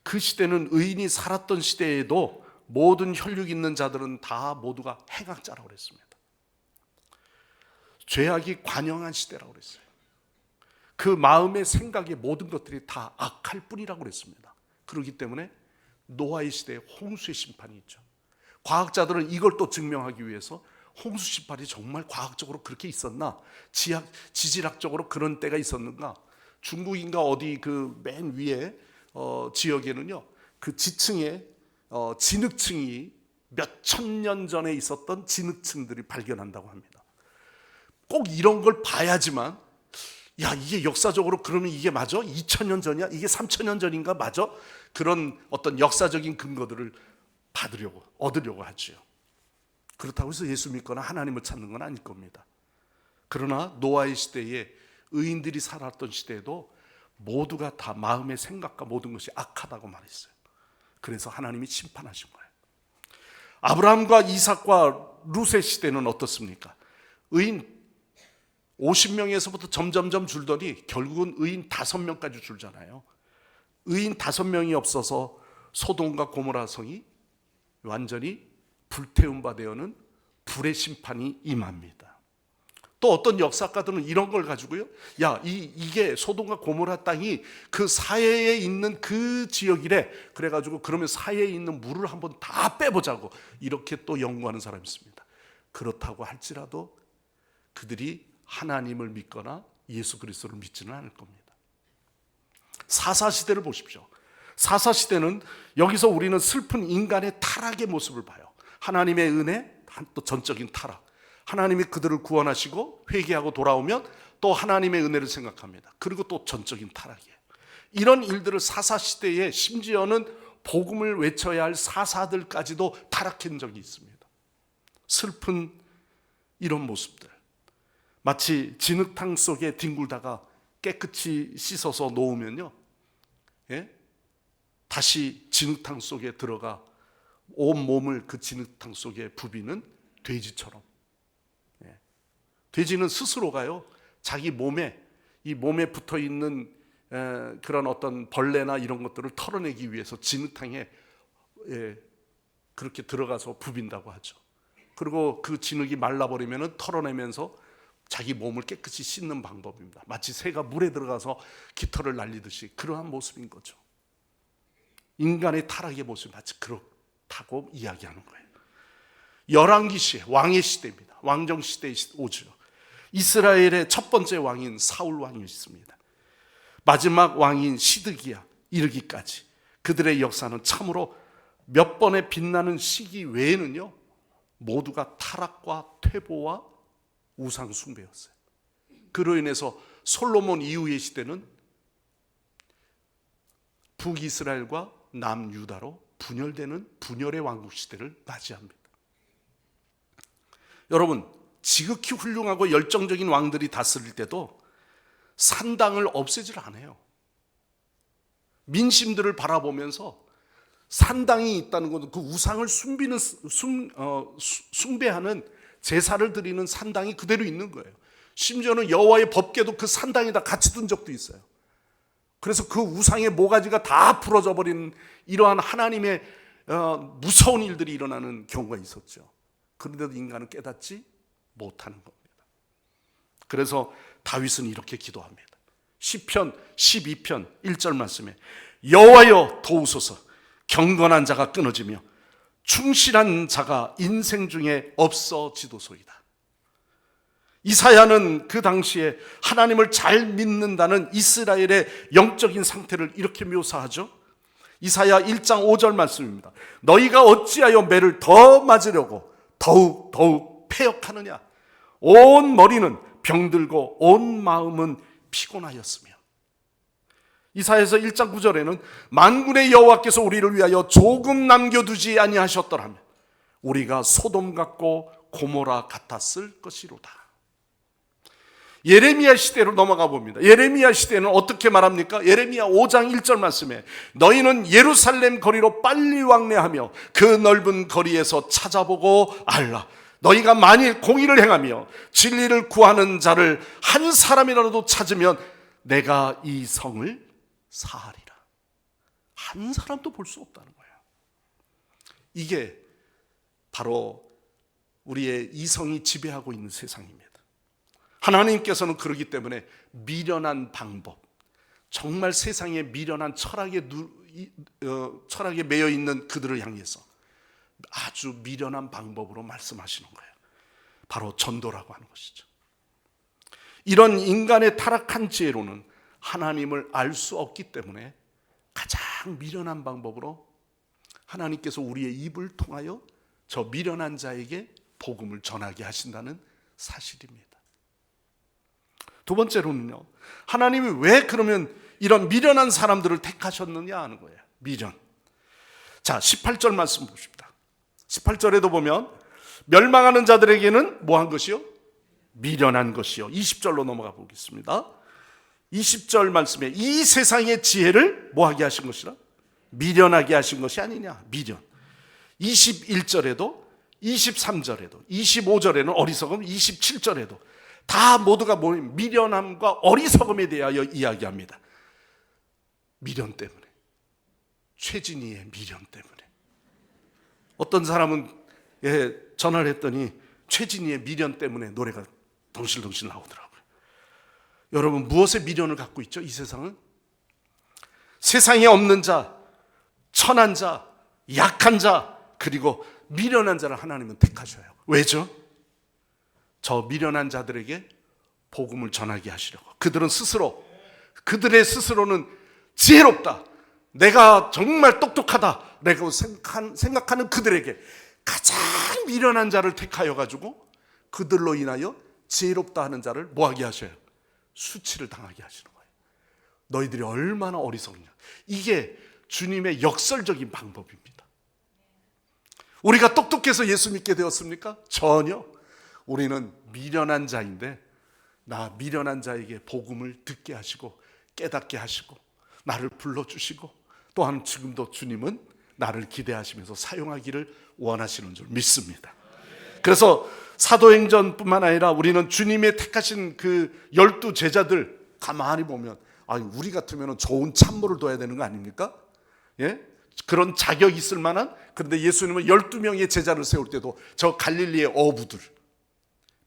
그 시대는 의인이 살았던 시대에도 모든 혈육 있는 자들은 다 모두가 행악자라고 그랬습니다. 죄악이 관영한 시대라고 그랬어요. 그 마음의 생각의 모든 것들이 다 악할 뿐이라고 그랬습니다. 그렇기 때문에 노아의 시대에 홍수의 심판이 있죠. 과학자들은 이걸 또 증명하기 위해서 홍수 심판이 정말 과학적으로 그렇게 있었나, 지질학적으로 그런 때가 있었는가, 중국인가 어디 그 맨 위에 지역에는요, 그 지층에 진흙층이 몇 천 년 전에 있었던 진흙층들이 발견한다고 합니다. 꼭 이런 걸 봐야지만, 야, 이게 역사적으로 그러면 이게 맞아? 2000년 전이야? 이게 3000년 전인가? 맞아? 그런 어떤 역사적인 근거들을 얻으려고 하지요. 그렇다고 해서 예수 믿거나 하나님을 찾는 건 아닐 겁니다. 그러나 노아의 시대에 의인들이 살았던 시대에도 모두가 다 마음의 생각과 모든 것이 악하다고 말했어요. 그래서 하나님이 심판하신 거예요. 아브라함과 이삭과 룻의 시대는 어떻습니까? 의인 50명에서부터 점점점 줄더니 결국은 의인 5명까지 줄잖아요. 의인 5명이 없어서 소돔과 고모라 성이 완전히 불태운 바 되어는 불의 심판이 임합니다. 또 어떤 역사가들은 이런 걸 가지고요, 야, 이게 소돔과 고모라 땅이 그 사해에 있는 그 지역이래, 그래가지고 그러면 사해에 있는 물을 한번 다 빼보자고 이렇게 또 연구하는 사람이 있습니다. 그렇다고 할지라도 그들이 하나님을 믿거나 예수 그리스도를 믿지는 않을 겁니다. 사사시대를 보십시오. 사사시대는 여기서 우리는 슬픈 인간의 타락의 모습을 봐요. 하나님의 은혜, 또 전적인 타락. 하나님이 그들을 구원하시고 회개하고 돌아오면 또 하나님의 은혜를 생각합니다. 그리고 또 전적인 타락이에요. 이런 일들을 사사시대에 심지어는 복음을 외쳐야 할 사사들까지도 타락한 적이 있습니다. 슬픈 이런 모습들, 마치 진흙탕 속에 뒹굴다가 깨끗이 씻어서 놓으면요, 다시 진흙탕 속에 들어가 온 몸을 그 진흙탕 속에 부비는 돼지처럼, 돼지는 스스로가요 자기 몸에, 이 몸에 붙어있는 그런 어떤 벌레나 이런 것들을 털어내기 위해서 진흙탕에 그렇게 들어가서 부빈다고 하죠. 그리고 그 진흙이 말라버리면 털어내면서 자기 몸을 깨끗이 씻는 방법입니다. 마치 새가 물에 들어가서 깃털을 날리듯이 그러한 모습인 거죠. 인간의 타락의 모습이 마치 그렇다고 이야기하는 거예요. 열왕기 시대, 왕의 시대입니다. 왕정 시대에 오죠. 이스라엘의 첫 번째 왕인 사울 왕이 있습니다. 마지막 왕인 시드기야 이르기까지 그들의 역사는 참으로 몇 번의 빛나는 시기 외에는요 모두가 타락과 퇴보와 우상 숭배였어요. 그로 인해서 솔로몬 이후의 시대는 북이스라엘과 남유다로 분열되는 분열의 왕국 시대를 맞이합니다. 여러분, 지극히 훌륭하고 열정적인 왕들이 다스릴 때도 산당을 없애질 않아요. 민심들을 바라보면서 산당이 있다는 것은 그 우상을 숭배하는 제사를 드리는 산당이 그대로 있는 거예요. 심지어는 여호와의 법궤도 그 산당에다 같이 둔 적도 있어요. 그래서 그 우상의 모가지가 다 부러져 버리는 이러한 하나님의 무서운 일들이 일어나는 경우가 있었죠. 그런데도 인간은 깨닫지 못하는 겁니다. 그래서 다윗은 이렇게 기도합니다. 시편 12편 1절 말씀에 여호와여 도우소서, 경건한 자가 끊어지며 충실한 자가 인생 중에 없어지도소이다. 이사야는 그 당시에 하나님을 잘 믿는다는 이스라엘의 영적인 상태를 이렇게 묘사하죠. 이사야 1장 5절 말씀입니다. 너희가 어찌하여 매를 더 맞으려고 더욱 패역하느냐. 온 머리는 병들고 온 마음은 피곤하였으며. 이사야서 1장 9절에는 만군의 여호와께서 우리를 위하여 조금 남겨두지 아니하셨더라면 우리가 소돔 같고 고모라 같았을 것이로다. 예레미야 시대로 넘어가 봅니다. 예레미야 시대는 어떻게 말합니까? 예레미야 5장 1절 말씀에 너희는 예루살렘 거리로 빨리 왕래하며 그 넓은 거리에서 찾아보고 알라. 너희가 만일 공의를 행하며 진리를 구하는 자를 한 사람이라도 찾으면 내가 이 성을 사하리라. 한 사람도 볼 수 없다는 거예요. 이게 바로 우리의 이성이 지배하고 있는 세상입니다. 하나님께서는 그러기 때문에 미련한 방법, 정말 세상에 미련한 철학에 매여 있는 그들을 향해서 아주 미련한 방법으로 말씀하시는 거예요. 바로 전도라고 하는 것이죠. 이런 인간의 타락한 지혜로는 하나님을 알 수 없기 때문에 가장 미련한 방법으로 하나님께서 우리의 입을 통하여 저 미련한 자에게 복음을 전하게 하신다는 사실입니다. 두 번째로는요, 하나님이 왜 그러면 이런 미련한 사람들을 택하셨느냐 하는 거예요. 미련. 자, 18절 말씀 봅시다. 18절에도 보면 멸망하는 자들에게는 뭐한 것이요? 미련한 것이요. 20절로 넘어가 보겠습니다. 20절 말씀에 이 세상의 지혜를 뭐하게 하신 것이라? 미련하게 하신 것이 아니냐. 미련. 21절에도 23절에도 25절에는 어리석음, 27절에도 다 모두가 미련함과 어리석음에 대하여 이야기합니다. 미련 때문에, 최진희의 미련 때문에. 어떤 사람은 전화를 했더니 최진희의 미련 때문에 노래가 덩실덩실 나오더라고요. 여러분, 무엇에 미련을 갖고 있죠? 이 세상은 세상에 없는 자, 천한 자, 약한 자, 그리고 미련한 자를 하나님은 택하셔요. 왜죠? 저 미련한 자들에게 복음을 전하게 하시려고. 그들의 스스로는 지혜롭다, 내가 정말 똑똑하다 라고 생각하는 그들에게 가장 미련한 자를 택하여 가지고 그들로 인하여 지혜롭다 하는 자를 뭐하게 하셔요? 수치를 당하게 하시는 거예요. 너희들이 얼마나 어리석냐. 이게 주님의 역설적인 방법입니다. 우리가 똑똑해서 예수 믿게 되었습니까? 전혀. 우리는 미련한 자인데 나 미련한 자에게 복음을 듣게 하시고 깨닫게 하시고 나를 불러주시고 또한 지금도 주님은 나를 기대하시면서 사용하기를 원하시는 줄 믿습니다. 그래서 사도행전뿐만 아니라 우리는 주님의 택하신 그 12 제자들 가만히 보면 우리 같으면 좋은 참모를 둬야 되는 거 아닙니까? 예? 그런 자격이 있을 만한. 그런데 예수님은 12명의 제자를 세울 때도 저 갈릴리의 어부들,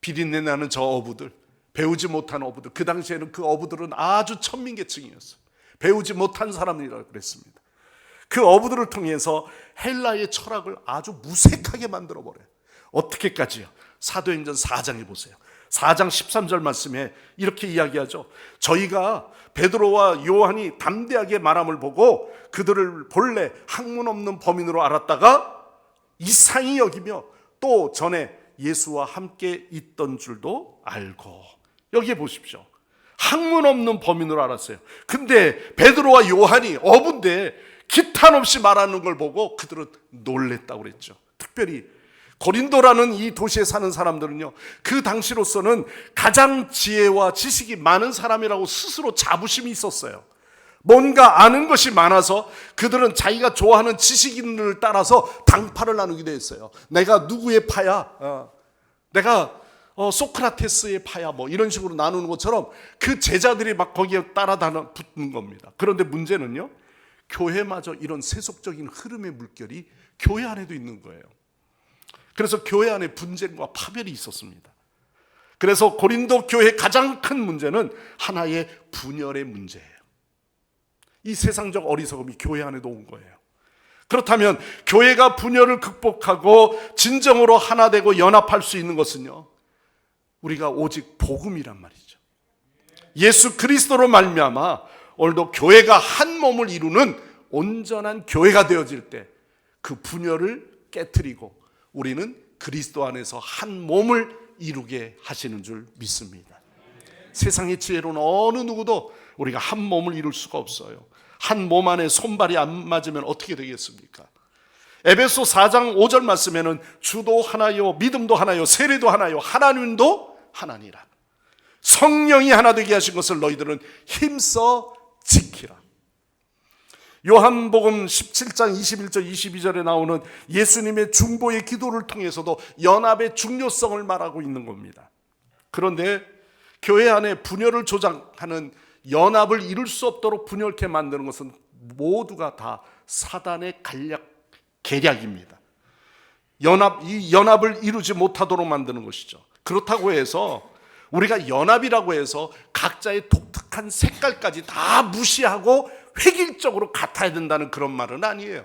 비린내 나는 저 어부들, 배우지 못한 어부들, 그 당시에는 그 어부들은 아주 천민계층이었어요. 배우지 못한 사람이라고 그랬습니다. 그 어부들을 통해서 헬라의 철학을 아주 무색하게 만들어버려요. 어떻게까지요? 사도행전 4장에 보세요. 4장 13절 말씀에 이렇게 이야기하죠. 저희가 베드로와 요한이 담대하게 말함을 보고 그들을 본래 학문 없는 범인으로 알았다가 이상히 여기며 또 전에 예수와 함께 있던 줄도 알고. 여기에 보십시오. 학문 없는 범인으로 알았어요. 근데 베드로와 요한이 어부인데 기탄 없이 말하는 걸 보고 그들은 놀랬다고 그랬죠. 특별히 고린도라는 이 도시에 사는 사람들은요, 그 당시로서는 가장 지혜와 지식이 많은 사람이라고 스스로 자부심이 있었어요. 뭔가 아는 것이 많아서 그들은 자기가 좋아하는 지식인을 따라서 당파를 나누기도 했어요. 내가 누구의 파야? 내가 소크라테스의 파야? 뭐 이런 식으로 나누는 것처럼 그 제자들이 막 거기에 따라 붙는 겁니다. 그런데 문제는요, 교회마저 이런 세속적인 흐름의 물결이 교회 안에도 있는 거예요. 그래서 교회 안에 분쟁과 파별이 있었습니다. 그래서 고린도 교회의 가장 큰 문제는 하나의 분열의 문제예요. 이 세상적 어리석음이 교회 안에도 온 거예요. 그렇다면 교회가 분열을 극복하고 진정으로 하나 되고 연합할 수 있는 것은요, 우리가 오직 복음이란 말이죠. 예수 그리스도로 말미암아 오늘도 교회가 한 몸을 이루는 온전한 교회가 되어질 때 그 분열을 깨트리고 우리는 그리스도 안에서 한 몸을 이루게 하시는 줄 믿습니다. 세상의 지혜로는 어느 누구도 우리가 한 몸을 이룰 수가 없어요. 한 몸 안에 손발이 안 맞으면 어떻게 되겠습니까? 에베소 4장 5절 말씀에는 주도 하나요, 믿음도 하나요, 세례도 하나요, 하나님도 하나니라. 성령이 하나 되게 하신 것을 너희들은 힘써 지키라. 요한복음 17장 21절 22절에 나오는 예수님의 중보의 기도를 통해서도 연합의 중요성을 말하고 있는 겁니다. 그런데 교회 안에 분열을 조장하는, 연합을 이룰 수 없도록 분열케 만드는 것은 모두가 다 사단의 계략입니다. 이 연합을 이루지 못하도록 만드는 것이죠. 그렇다고 해서 우리가 연합이라고 해서 각자의 독특한 색깔까지 다 무시하고 획일적으로 같아야 된다는 그런 말은 아니에요.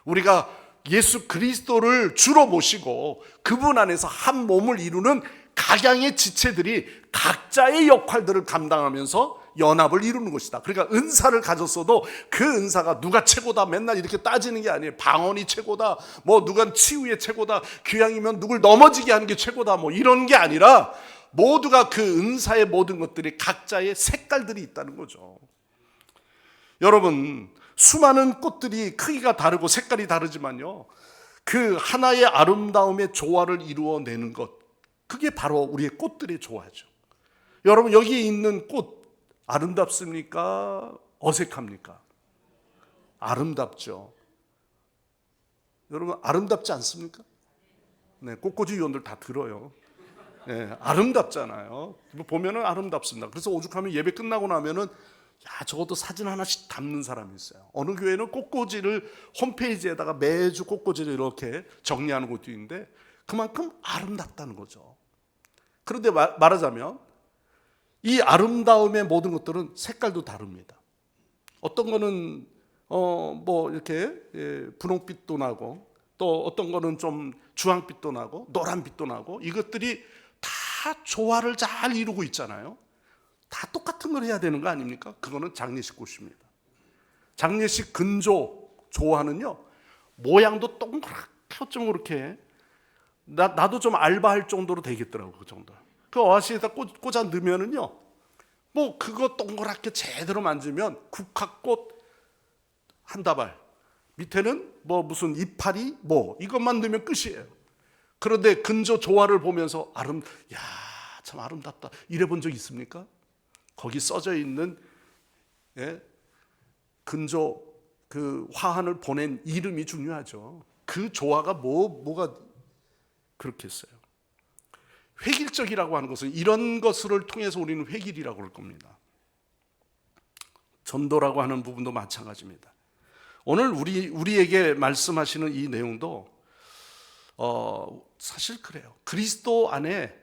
우리가 예수 그리스도를 주로 모시고 그분 안에서 한 몸을 이루는 각양의 지체들이 각자의 역할들을 감당하면서 연합을 이루는 것이다. 그러니까 은사를 가졌어도 그 은사가 누가 최고다 맨날 이렇게 따지는 게 아니에요. 방언이 최고다, 뭐 누가 치유의 최고다, 귀향이면 누굴 넘어지게 하는 게 최고다, 뭐 이런 게 아니라 모두가 그 은사의 모든 것들이 각자의 색깔들이 있다는 거죠. 여러분, 수많은 꽃들이 크기가 다르고 색깔이 다르지만요, 그 하나의 아름다움의 조화를 이루어내는 것, 그게 바로 우리의 꽃들의 조화죠. 여러분, 여기에 있는 꽃 아름답습니까? 어색합니까? 아름답죠. 여러분, 아름답지 않습니까? 네, 꽃꽂이 위원들 다 들어요. 네, 아름답잖아요. 보면은 아름답습니다. 그래서 오죽하면 예배 끝나고 나면은 적어도 사진 하나씩 담는 사람이 있어요. 어느 교회는 꽃꽂이를 홈페이지에다가 매주 꽃꽂이를 이렇게 정리하는 곳도 있는데 그만큼 아름답다는 거죠. 그런데 말하자면 이 아름다움의 모든 것들은 색깔도 다릅니다. 어떤 거는 뭐 이렇게 분홍빛도 나고, 또 어떤 거는 좀 주황빛도 나고 노란빛도 나고, 이것들이 다 조화를 잘 이루고 있잖아요. 다 똑같은 걸 해야 되는 거 아닙니까? 그거는 장례식 꽃입니다. 장례식 근조 조화는요, 모양도 동그랗게 좀 그렇게 나도 좀 알바할 정도로 되겠더라고. 그 정도. 그 어아시에다 꽂아 넣으면은요, 뭐 그거 동그랗게 제대로 만지면 국화꽃 한 다발, 밑에는 뭐 무슨 이파리 뭐 이것만 넣으면 끝이에요. 그런데 근조 조화를 보면서 야, 참 아름답다 이래 본 적 있습니까? 거기 써져 있는 근조 그 화환을 보낸 이름이 중요하죠. 그 조화가 뭐가 그렇겠어요. 획일적이라고 하는 것은 이런 것을 통해서 우리는 획일이라고 할 겁니다. 전도라고 하는 부분도 마찬가지입니다. 오늘 우리에게 말씀하시는 이 내용도 사실 그래요. 그리스도 안에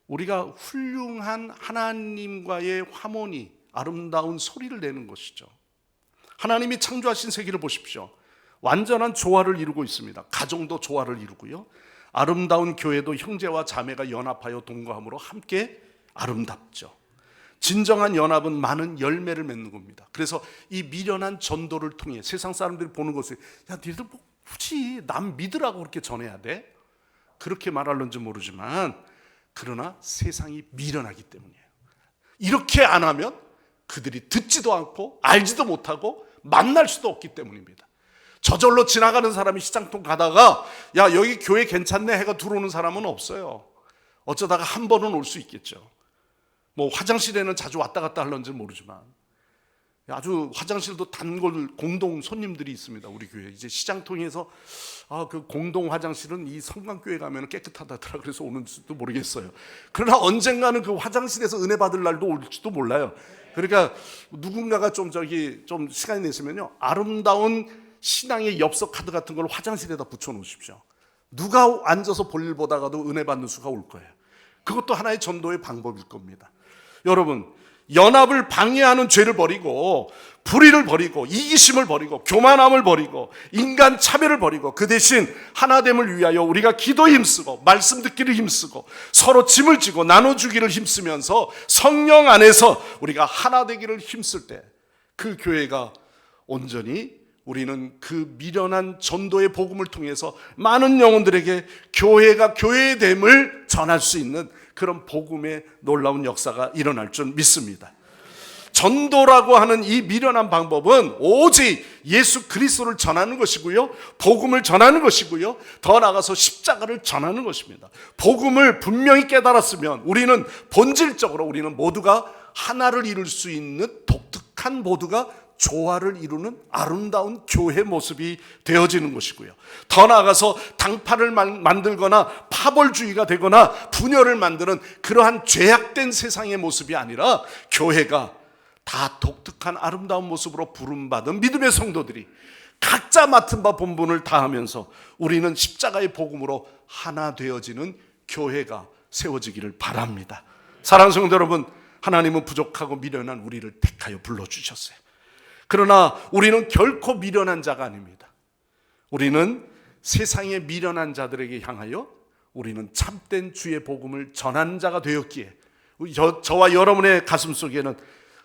우리가 훌륭한 하나님과의 화모니, 아름다운 소리를 내는 것이죠. 하나님이 창조하신 세계를 보십시오. 완전한 조화를 이루고 있습니다. 가정도 조화를 이루고요. 아름다운 교회도 형제와 자매가 연합하여 동거함으로 함께 아름답죠. 진정한 연합은 많은 열매를 맺는 겁니다. 그래서 이 미련한 전도를 통해 세상 사람들이 보는 것을 야, 니들 뭐 굳이 남 믿으라고 그렇게 전해야 돼? 그렇게 말할런지 모르지만 그러나 세상이 미련하기 때문이에요. 이렇게 안 하면 그들이 듣지도 않고 알지도 못하고 만날 수도 없기 때문입니다. 저절로 지나가는 사람이 시장통 가다가 야, 여기 교회 괜찮네 해가 들어오는 사람은 없어요. 어쩌다가 한 번은 올 수 있겠죠. 뭐 화장실에는 자주 왔다 갔다 할런지는 모르지만 아주 화장실도 단골 공동 손님들이 있습니다. 우리 교회 이제 시장통에서 그 공동 화장실은 이 성강교회 가면 깨끗하다더라 그래서 오는지도 모르겠어요. 그러나 언젠가는 그 화장실에서 은혜 받을 날도 올지도 몰라요. 그러니까 누군가가 좀 시간이 내시면요, 아름다운 신앙의 엽서 카드 같은 걸 화장실에다 붙여 놓으십시오. 누가 앉아서 볼일 보다가도 은혜 받는 수가 올 거예요. 그것도 하나의 전도의 방법일 겁니다. 여러분, 연합을 방해하는 죄를 버리고 불의를 버리고 이기심을 버리고 교만함을 버리고 인간 차별을 버리고 그 대신 하나됨을 위하여 우리가 기도에 힘쓰고 말씀 듣기를 힘쓰고 서로 짐을 지고 나눠주기를 힘쓰면서 성령 안에서 우리가 하나 되기를 힘쓸 때 그 교회가 온전히 우리는 그 미련한 전도의 복음을 통해서 많은 영혼들에게 교회가 교회됨을 전할 수 있는 그런 복음의 놀라운 역사가 일어날 줄 믿습니다. 전도라고 하는 이 미련한 방법은 오직 예수 그리스도를 전하는 것이고요, 복음을 전하는 것이고요, 더 나아가서 십자가를 전하는 것입니다. 복음을 분명히 깨달았으면 우리는 본질적으로 우리는 모두가 하나를 이룰 수 있는 독특한 모두가 조화를 이루는 아름다운 교회 모습이 되어지는 것이고요. 더 나아가서 당파를 만들거나 파벌주의가 되거나 분열을 만드는 그러한 죄악된 세상의 모습이 아니라 교회가 다 독특한 아름다운 모습으로 부름받은 믿음의 성도들이 각자 맡은 바 본분을 다하면서 우리는 십자가의 복음으로 하나 되어지는 교회가 세워지기를 바랍니다. 사랑하는 성도 여러분, 하나님은 부족하고 미련한 우리를 택하여 불러주셨어요. 그러나 우리는 결코 미련한 자가 아닙니다. 우리는 세상의 미련한 자들에게 향하여 우리는 참된 주의 복음을 전한 자가 되었기에 저와 여러분의 가슴 속에는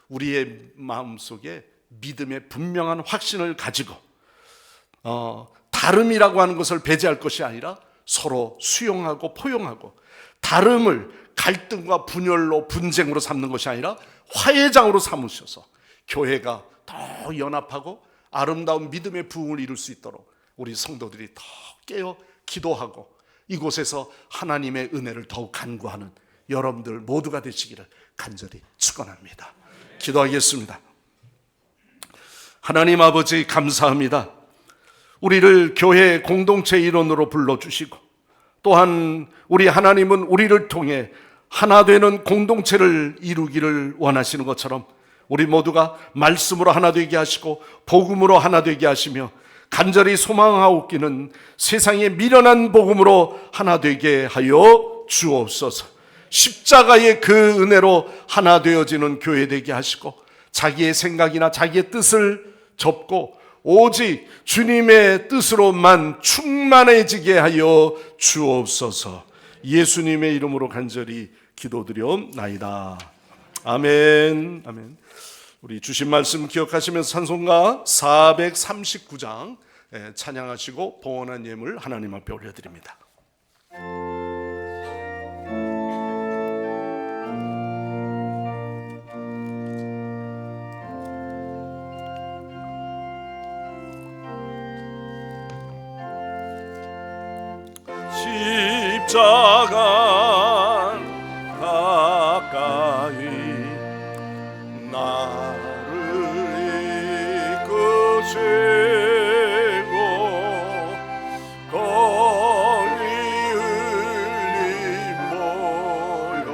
우리의 마음 속에 믿음의 분명한 확신을 가지고 다름이라고 하는 것을 배제할 것이 아니라 서로 수용하고 포용하고 다름을 갈등과 분열로 분쟁으로 삼는 것이 아니라 화해장으로 삼으셔서 교회가 더 연합하고 아름다운 믿음의 부흥을 이룰 수 있도록 우리 성도들이 더 깨어 기도하고 이곳에서 하나님의 은혜를 더욱 간구하는 여러분들 모두가 되시기를 간절히 축원합니다. 기도하겠습니다. 하나님 아버지 감사합니다. 우리를 교회 공동체 일원으로 불러주시고 또한 우리 하나님은 우리를 통해 하나 되는 공동체를 이루기를 원하시는 것처럼 우리 모두가 말씀으로 하나 되게 하시고 복음으로 하나 되게 하시며 간절히 소망하옵기는 세상의 미련한 복음으로 하나 되게 하여 주옵소서. 십자가의 그 은혜로 하나 되어지는 교회 되게 하시고 자기의 생각이나 자기의 뜻을 접고 오직 주님의 뜻으로만 충만해지게 하여 주옵소서. 예수님의 이름으로 간절히 기도드려옵나이다. 아멘. 아멘. 우리 주신 말씀 기억하시면서 찬송가 439장 찬양하시고 봉헌한 예물 하나님 앞에 올려드립니다. 십자가 가까이 나를 이끄시고 거리 흘린 보혈로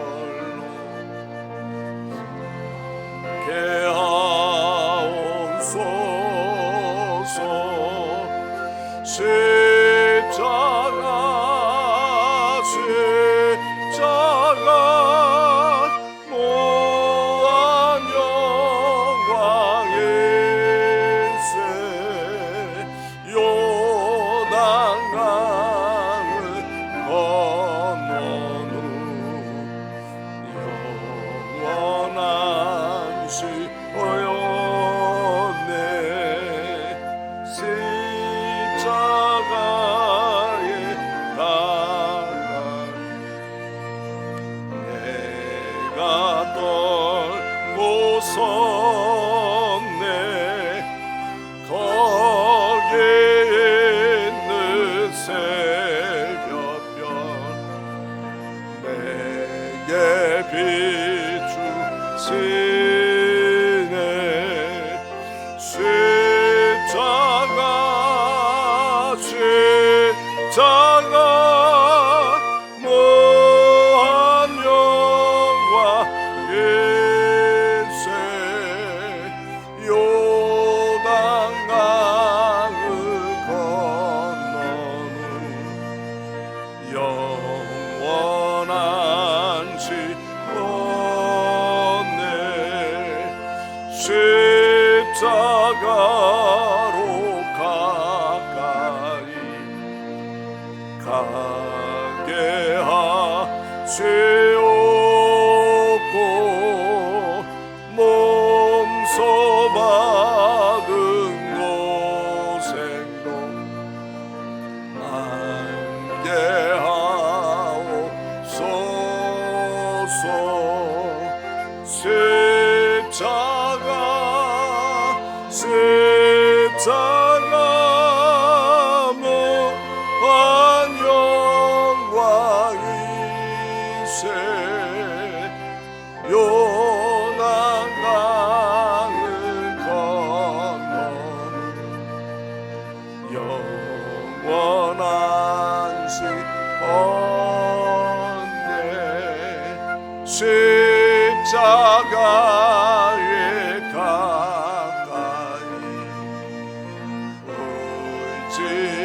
개하옵소서. 십자가 무한 영광일세. 요단강을 건넌 후 영원한 시호였네. 십자가에 달아 내가 떨고 섰네. 거기에 있는 새벽별 내게 비추시네. 십자가 무한 영광일세. 요단강을 건넌 후 영원한 시온네. 십자가로 가까이 가게 하시옵고 몸소 받은 고생도 알게 하옵소서. 십자가 무한 영광일세. 요단강을 건넌 후 영원한 시온네. 십자가에 가까이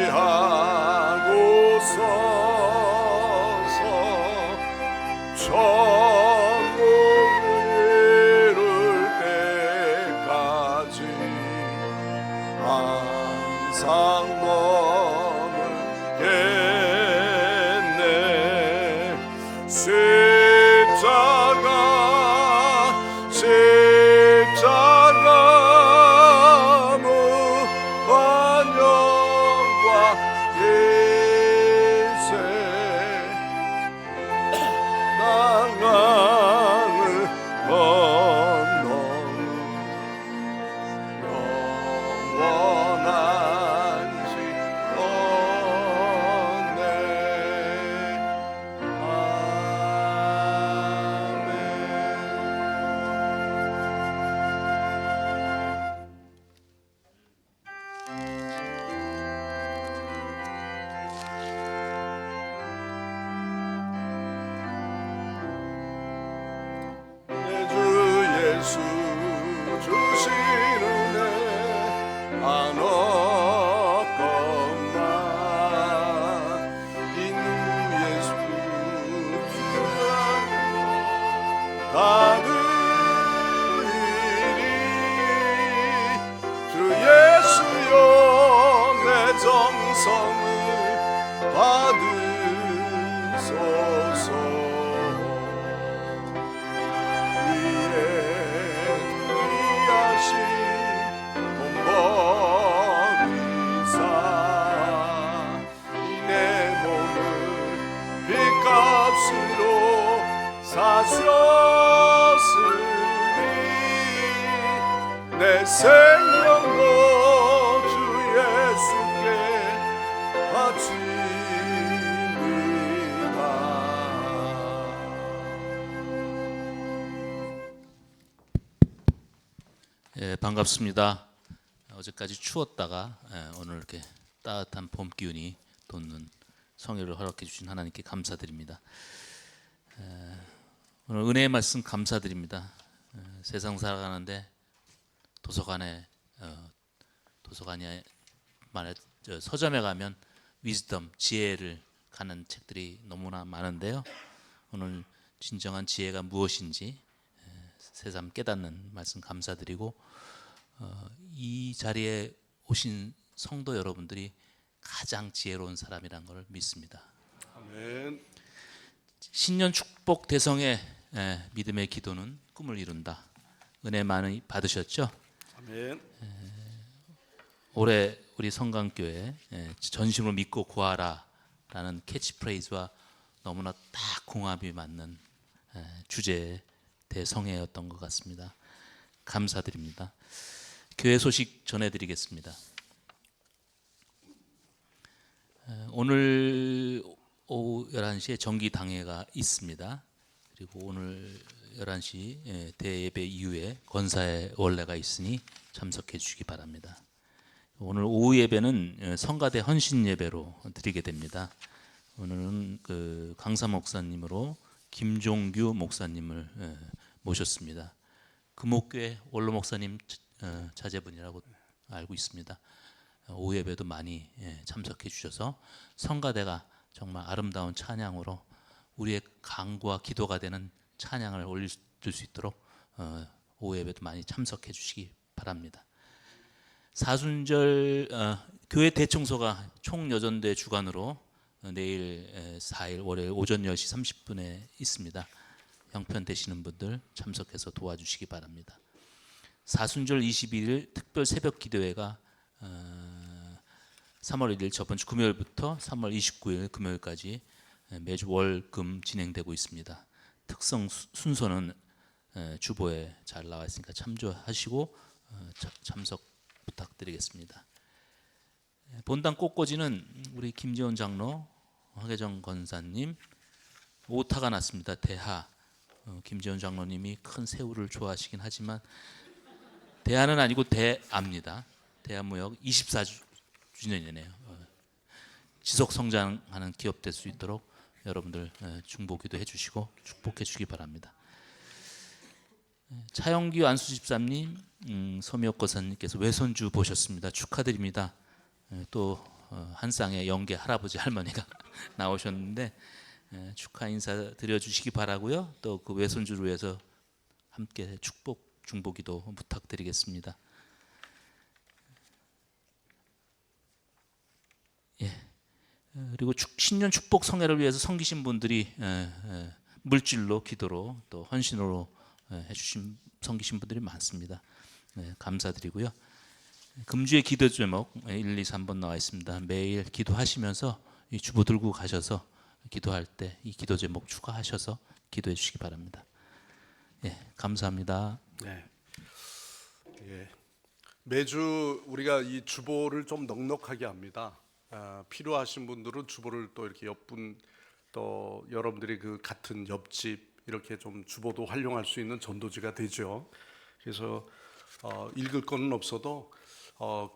의지하고 서서 천국을 이룰 때까지 항상 머물겠네. 십자가 무한 영광일세. 난강을 건넌 영원한 시온네. 내 주 예수 주신 은혜 안 얻건만 인우 예수 받으리니. 주 예수여 내 정성을 받으소서. 위에 위하신 본보기사 내 몸을 빚값으로 사셨으니 내 생명도 주 예수께 바치니. 예, 반갑습니다. 어제까지 추웠다가 오늘 이렇게 따뜻한 봄 기운이 돋는 성회를 허락해 주신 하나님께 감사드립니다. 오늘 은혜의 말씀 감사드립니다. 세상 살아가는데 도서관에 말해 서점에 가면 위즈덤 지혜를 가는 책들이 너무나 많은데요. 오늘 진정한 지혜가 무엇인지 새삼 깨닫는 말씀 감사드리고 이 자리에 오신 성도 여러분들이 가장 지혜로운 사람이란 걸 믿습니다. 아멘. 신년 축복 대성의 믿음의 기도는 꿈을 이룬다. 은혜 많이 받으셨죠? 아멘. 올해 우리 성강교회 전심으로 믿고 구하라라는 캐치프레이즈와 너무나 딱 궁합이 맞는 주제의 대성회였던 것 같습니다. 감사드립니다. 교회 소식 전해드리겠습니다. 오늘 오후 11시에 정기당회가 있습니다. 그리고 오늘 11시 대예배 이후에 권사의 원례가 있으니 참석해 주시기 바랍니다. 오늘 오후 예배는 성가대 헌신 예배로 드리게 됩니다. 오늘은 그 강사 목사님으로 김종규 목사님을 모셨습니다. 금옥교회 원로 목사님 자제분이라고 알고 있습니다. 오후 예배도 많이 참석해 주셔서 성가대가 정말 아름다운 찬양으로 우리의 간구와 기도가 되는 찬양을 올릴 수 있도록 오후 예배도 많이 참석해 주시기 바랍니다. 사순절 교회 대청소가 총여전대 주관으로 내일 4일 월요일 오전 10시 30분에 있습니다. 형편 되시는 분들 참석해서 도와주시기 바랍니다. 사순절 21일 특별 새벽 기도회가 3월 1일 저번 주 금요일부터 3월 29일 금요일까지 매주 월, 금 진행되고 있습니다. 특성 순서는 주보에 잘 나와 있으니까 참조하시고 참석 부탁드리겠습니다. 본당 꽃꽂이는 우리 김지원 장로, 화계정 권사님 오타가 났습니다. 대하 김지원 장로님이 큰 새우를 좋아하시긴 하지만 대하는 아니고 대아입니다. 대아무역 24주년이네요. 지속 성장하는 기업 될 수 있도록 여러분들 중보기도 해주시고 축복해 주시기 바랍니다. 차영규 안수집사님, 서미옥 거사님께서 외손주 보셨습니다. 축하드립니다. 또 한 쌍의 영계 할아버지 할머니가 나오셨는데 축하 인사 드려주시기 바라고요. 또 그 외손주를 위해서 함께 축복 중보기도 부탁드리겠습니다. 그리고 신년 축복 성회를 위해서 섬기신 분들이 물질로 기도로 또 헌신으로 해주신 섬기신 분들이 많습니다. 감사드리고요. 금주의 기도 제목 1, 2, 3번 나와 있습니다. 매일 기도하시면서 이 주보 들고 가셔서 기도할 때 이 기도 제목 추가하셔서 기도해 주시기 바랍니다. 감사합니다. 네. 매주 우리가 이 주보를 좀 넉넉하게 합니다. 필요하신 분들은 주보를 또 이렇게 옆분 또 여러분들이 그 같은 옆집 이렇게 좀 주보도 활용할 수 있는 전도지가 되죠. 그래서 읽을 거는 없어도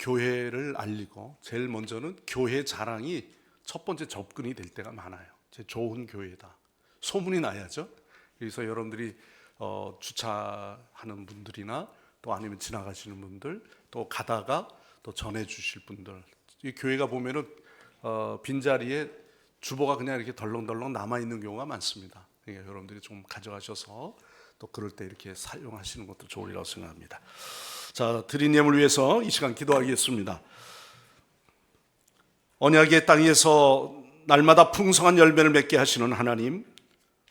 교회를 알리고 제일 먼저는 교회 자랑이 첫 번째 접근이 될 때가 많아요. 제 좋은 교회다. 소문이 나야죠. 그래서 여러분들이 주차하는 분들이나 또 아니면 지나가시는 분들 또 가다가 또 전해 주실 분들 이 교회가 보면은 빈자리에 주보가 그냥 이렇게 덜렁덜렁 남아 있는 경우가 많습니다. 그러니까 여러분들이 좀 가져가셔서 또 그럴 때 이렇게 사용하시는 것도 좋으리라고 생각합니다. 자, 드린 예물 위해서 이 시간 기도하겠습니다. 언약의 땅에서 날마다 풍성한 열매를 맺게 하시는 하나님,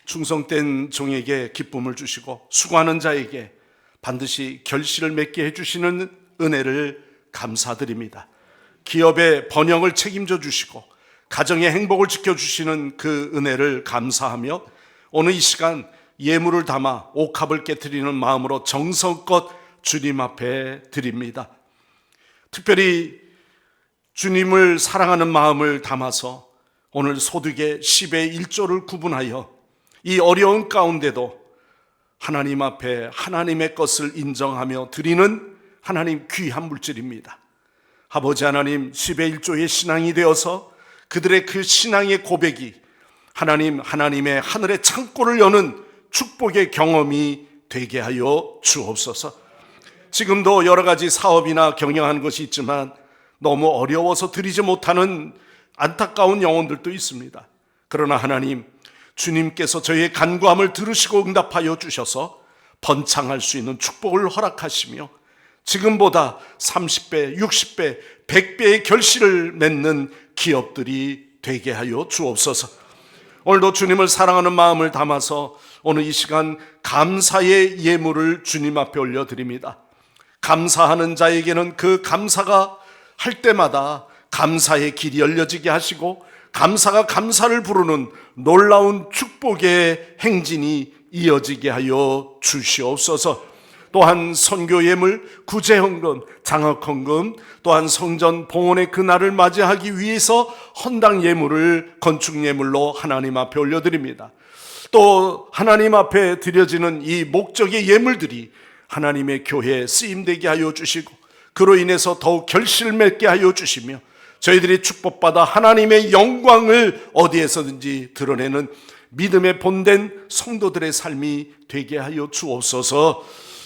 충성된 종에게 기쁨을 주시고 수고하는 자에게 반드시 결실을 맺게 해주시는 은혜를 감사드립니다. 기업의 번영을 책임져 주시고 가정의 행복을 지켜주시는 그 은혜를 감사하며 오늘 이 시간 예물을 담아 옥합을 깨트리는 마음으로 정성껏 주님 앞에 드립니다. 특별히 주님을 사랑하는 마음을 담아서 오늘 소득의 10의 1조를 구분하여 이 어려운 가운데도 하나님 앞에 하나님의 것을 인정하며 드리는 하나님 귀한 물질입니다. 아버지 하나님 10의 1조의 신앙이 되어서 그들의 그 신앙의 고백이 하나님의 하늘의 창고를 여는 축복의 경험이 되게 하여 주옵소서. 지금도 여러 가지 사업이나 경영하는 것이 있지만 너무 어려워서 드리지 못하는 안타까운 영혼들도 있습니다. 그러나 하나님, 주님께서 저희의 간구함을 들으시고 응답하여 주셔서 번창할 수 있는 축복을 허락하시며 지금보다 30배, 60배, 100배의 결실을 맺는 기업들이 되게 하여 주옵소서. 오늘도 주님을 사랑하는 마음을 담아서 오늘 이 시간 감사의 예물을 주님 앞에 올려드립니다. 감사하는 자에게는 그 감사가 할 때마다 감사의 길이 열려지게 하시고 감사가 감사를 부르는 놀라운 축복의 행진이 이어지게 하여 주시옵소서. 또한 선교 예물, 구제헌금, 장학헌금, 또한 성전 봉헌의 그날을 맞이하기 위해서 헌당 예물을 건축 예물로 하나님 앞에 올려드립니다. 또 하나님 앞에 드려지는 이 목적의 예물들이 하나님의 교회에 쓰임되게 하여 주시고 그로 인해서 더욱 결실을 맺게 하여 주시며 저희들이 축복받아 하나님의 영광을 어디에서든지 드러내는 믿음의 본된 성도들의 삶이 되게 하여 주옵소서.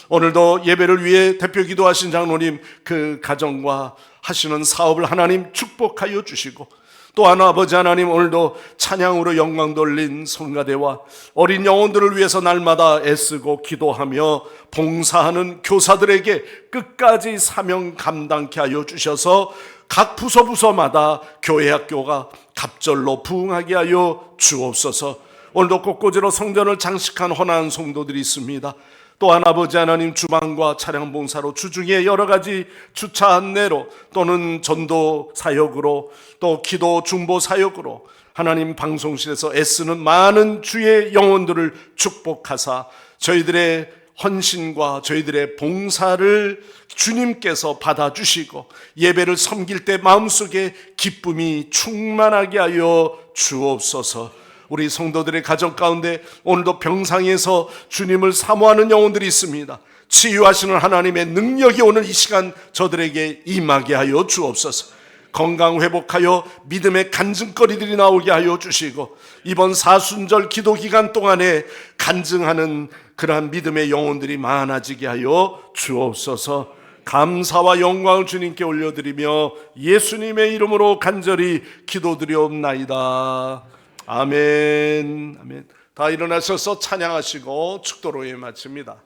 오늘도 예배를 위해 대표 기도하신 장로님 그 가정과 하시는 사업을 하나님 축복하여 주시고 또한 아버지 하나님 오늘도 찬양으로 영광 돌린 성가대와 어린 영혼들을 위해서 날마다 애쓰고 기도하며 봉사하는 교사들에게 끝까지 사명 감당케 하여 주셔서 각 부서마다 교회 학교가 갑절로 부흥하게 하여 주옵소서. 오늘도 꽃꽂이로 성전을 장식한 헌화한 성도들이 있습니다. 또한 아버지 하나님 주방과 차량 봉사로 주중에 여러 가지 주차 안내로 또는 전도 사역으로 또 기도 중보 사역으로 하나님 방송실에서 애쓰는 많은 주의 영혼들을 축복하사 저희들의 헌신과 저희들의 봉사를 주님께서 받아주시고 예배를 섬길 때 마음속에 기쁨이 충만하게 하여 주옵소서. 우리 성도들의 가정 가운데 오늘도 병상에서 주님을 사모하는 영혼들이 있습니다. 치유하시는 하나님의 능력이 오늘 이 시간 저들에게 임하게 하여 주옵소서. 건강 회복하여 믿음의 간증거리들이 나오게 하여 주시고 이번 사순절 기도 기간 동안에 간증하는 그러한 믿음의 영혼들이 많아지게 하여 주옵소서. 감사와 영광을 주님께 올려드리며 예수님의 이름으로 간절히 기도드리옵나이다. 아멘. 아멘. 다 일어나셔서 찬양하시고 축도로 예배 마칩니다.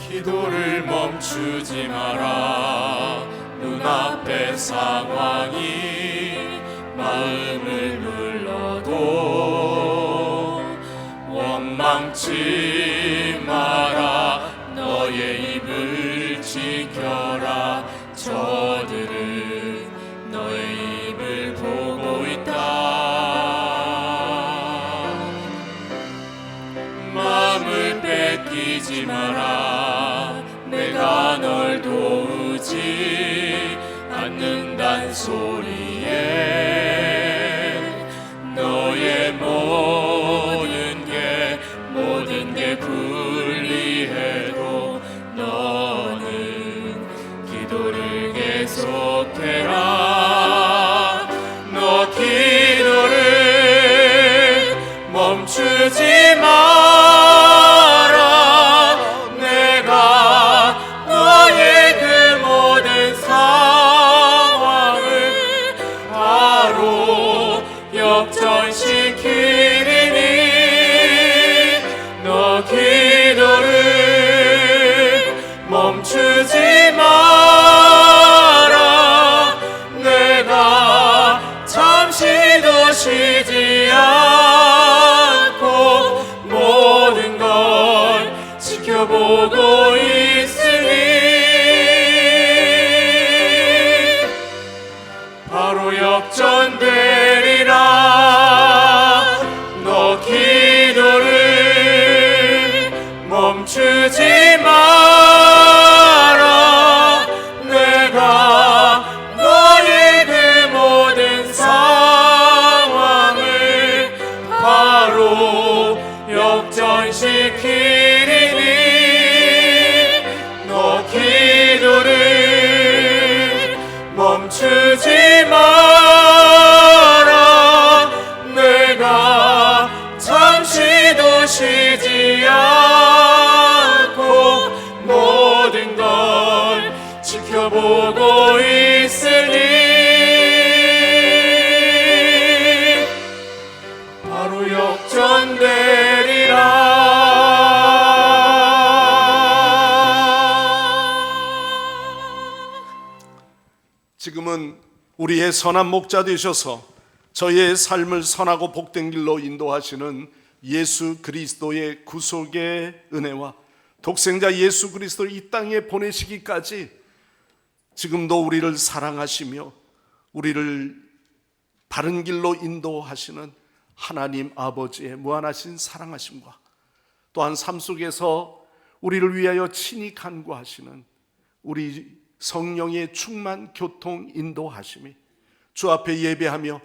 기도를 멈추지 마라. 눈앞의 상황이 마음을 눌러도 원망치 마라. 너의 입을 지켜라. 저들은 너의 입을 보고 있다. 마음을 뺏기지 마라. 내가 널 도우지 않는단 소리에 너의 모든 게 불리해도 너는 기도를 계속해라. 너 기도를 멈추지 마라. 내가 너의 그 모든 상황을 바로 역전시키리니 너 기도를 멈추지 마라. 내가 잠시도 쉬지 않고 모든 걸 지켜보고 있으니 바로 역전되리라. 너 기도를 멈추지 마라. 우리의 선한 목자 되셔서 저희의 삶을 선하고 복된 길로 인도하시는 예수 그리스도의 구속의 은혜와 독생자 예수 그리스도를 이 땅에 보내시기까지 지금도 우리를 사랑하시며 우리를 바른 길로 인도하시는 하나님 아버지의 무한하신 사랑하심과 또한 삶 속에서 우리를 위하여 친히 간구하시는 우리 성령의 충만 교통 인도하심이 주 앞에 예배하며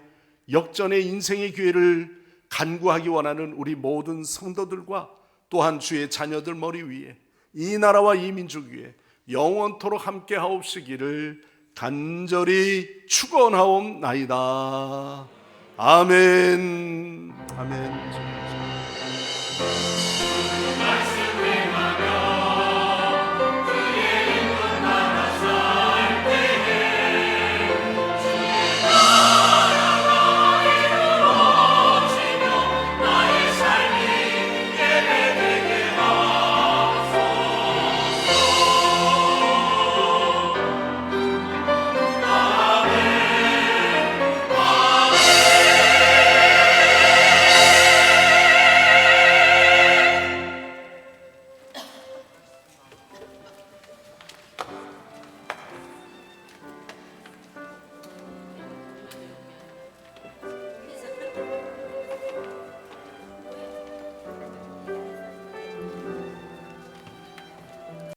역전의 인생의 기회를 간구하기 원하는 우리 모든 성도들과 또한 주의 자녀들 머리 위에 이 나라와 이 민족 위에 영원토록 함께 하옵시기를 간절히 축원하옵나이다. 아멘. 아멘.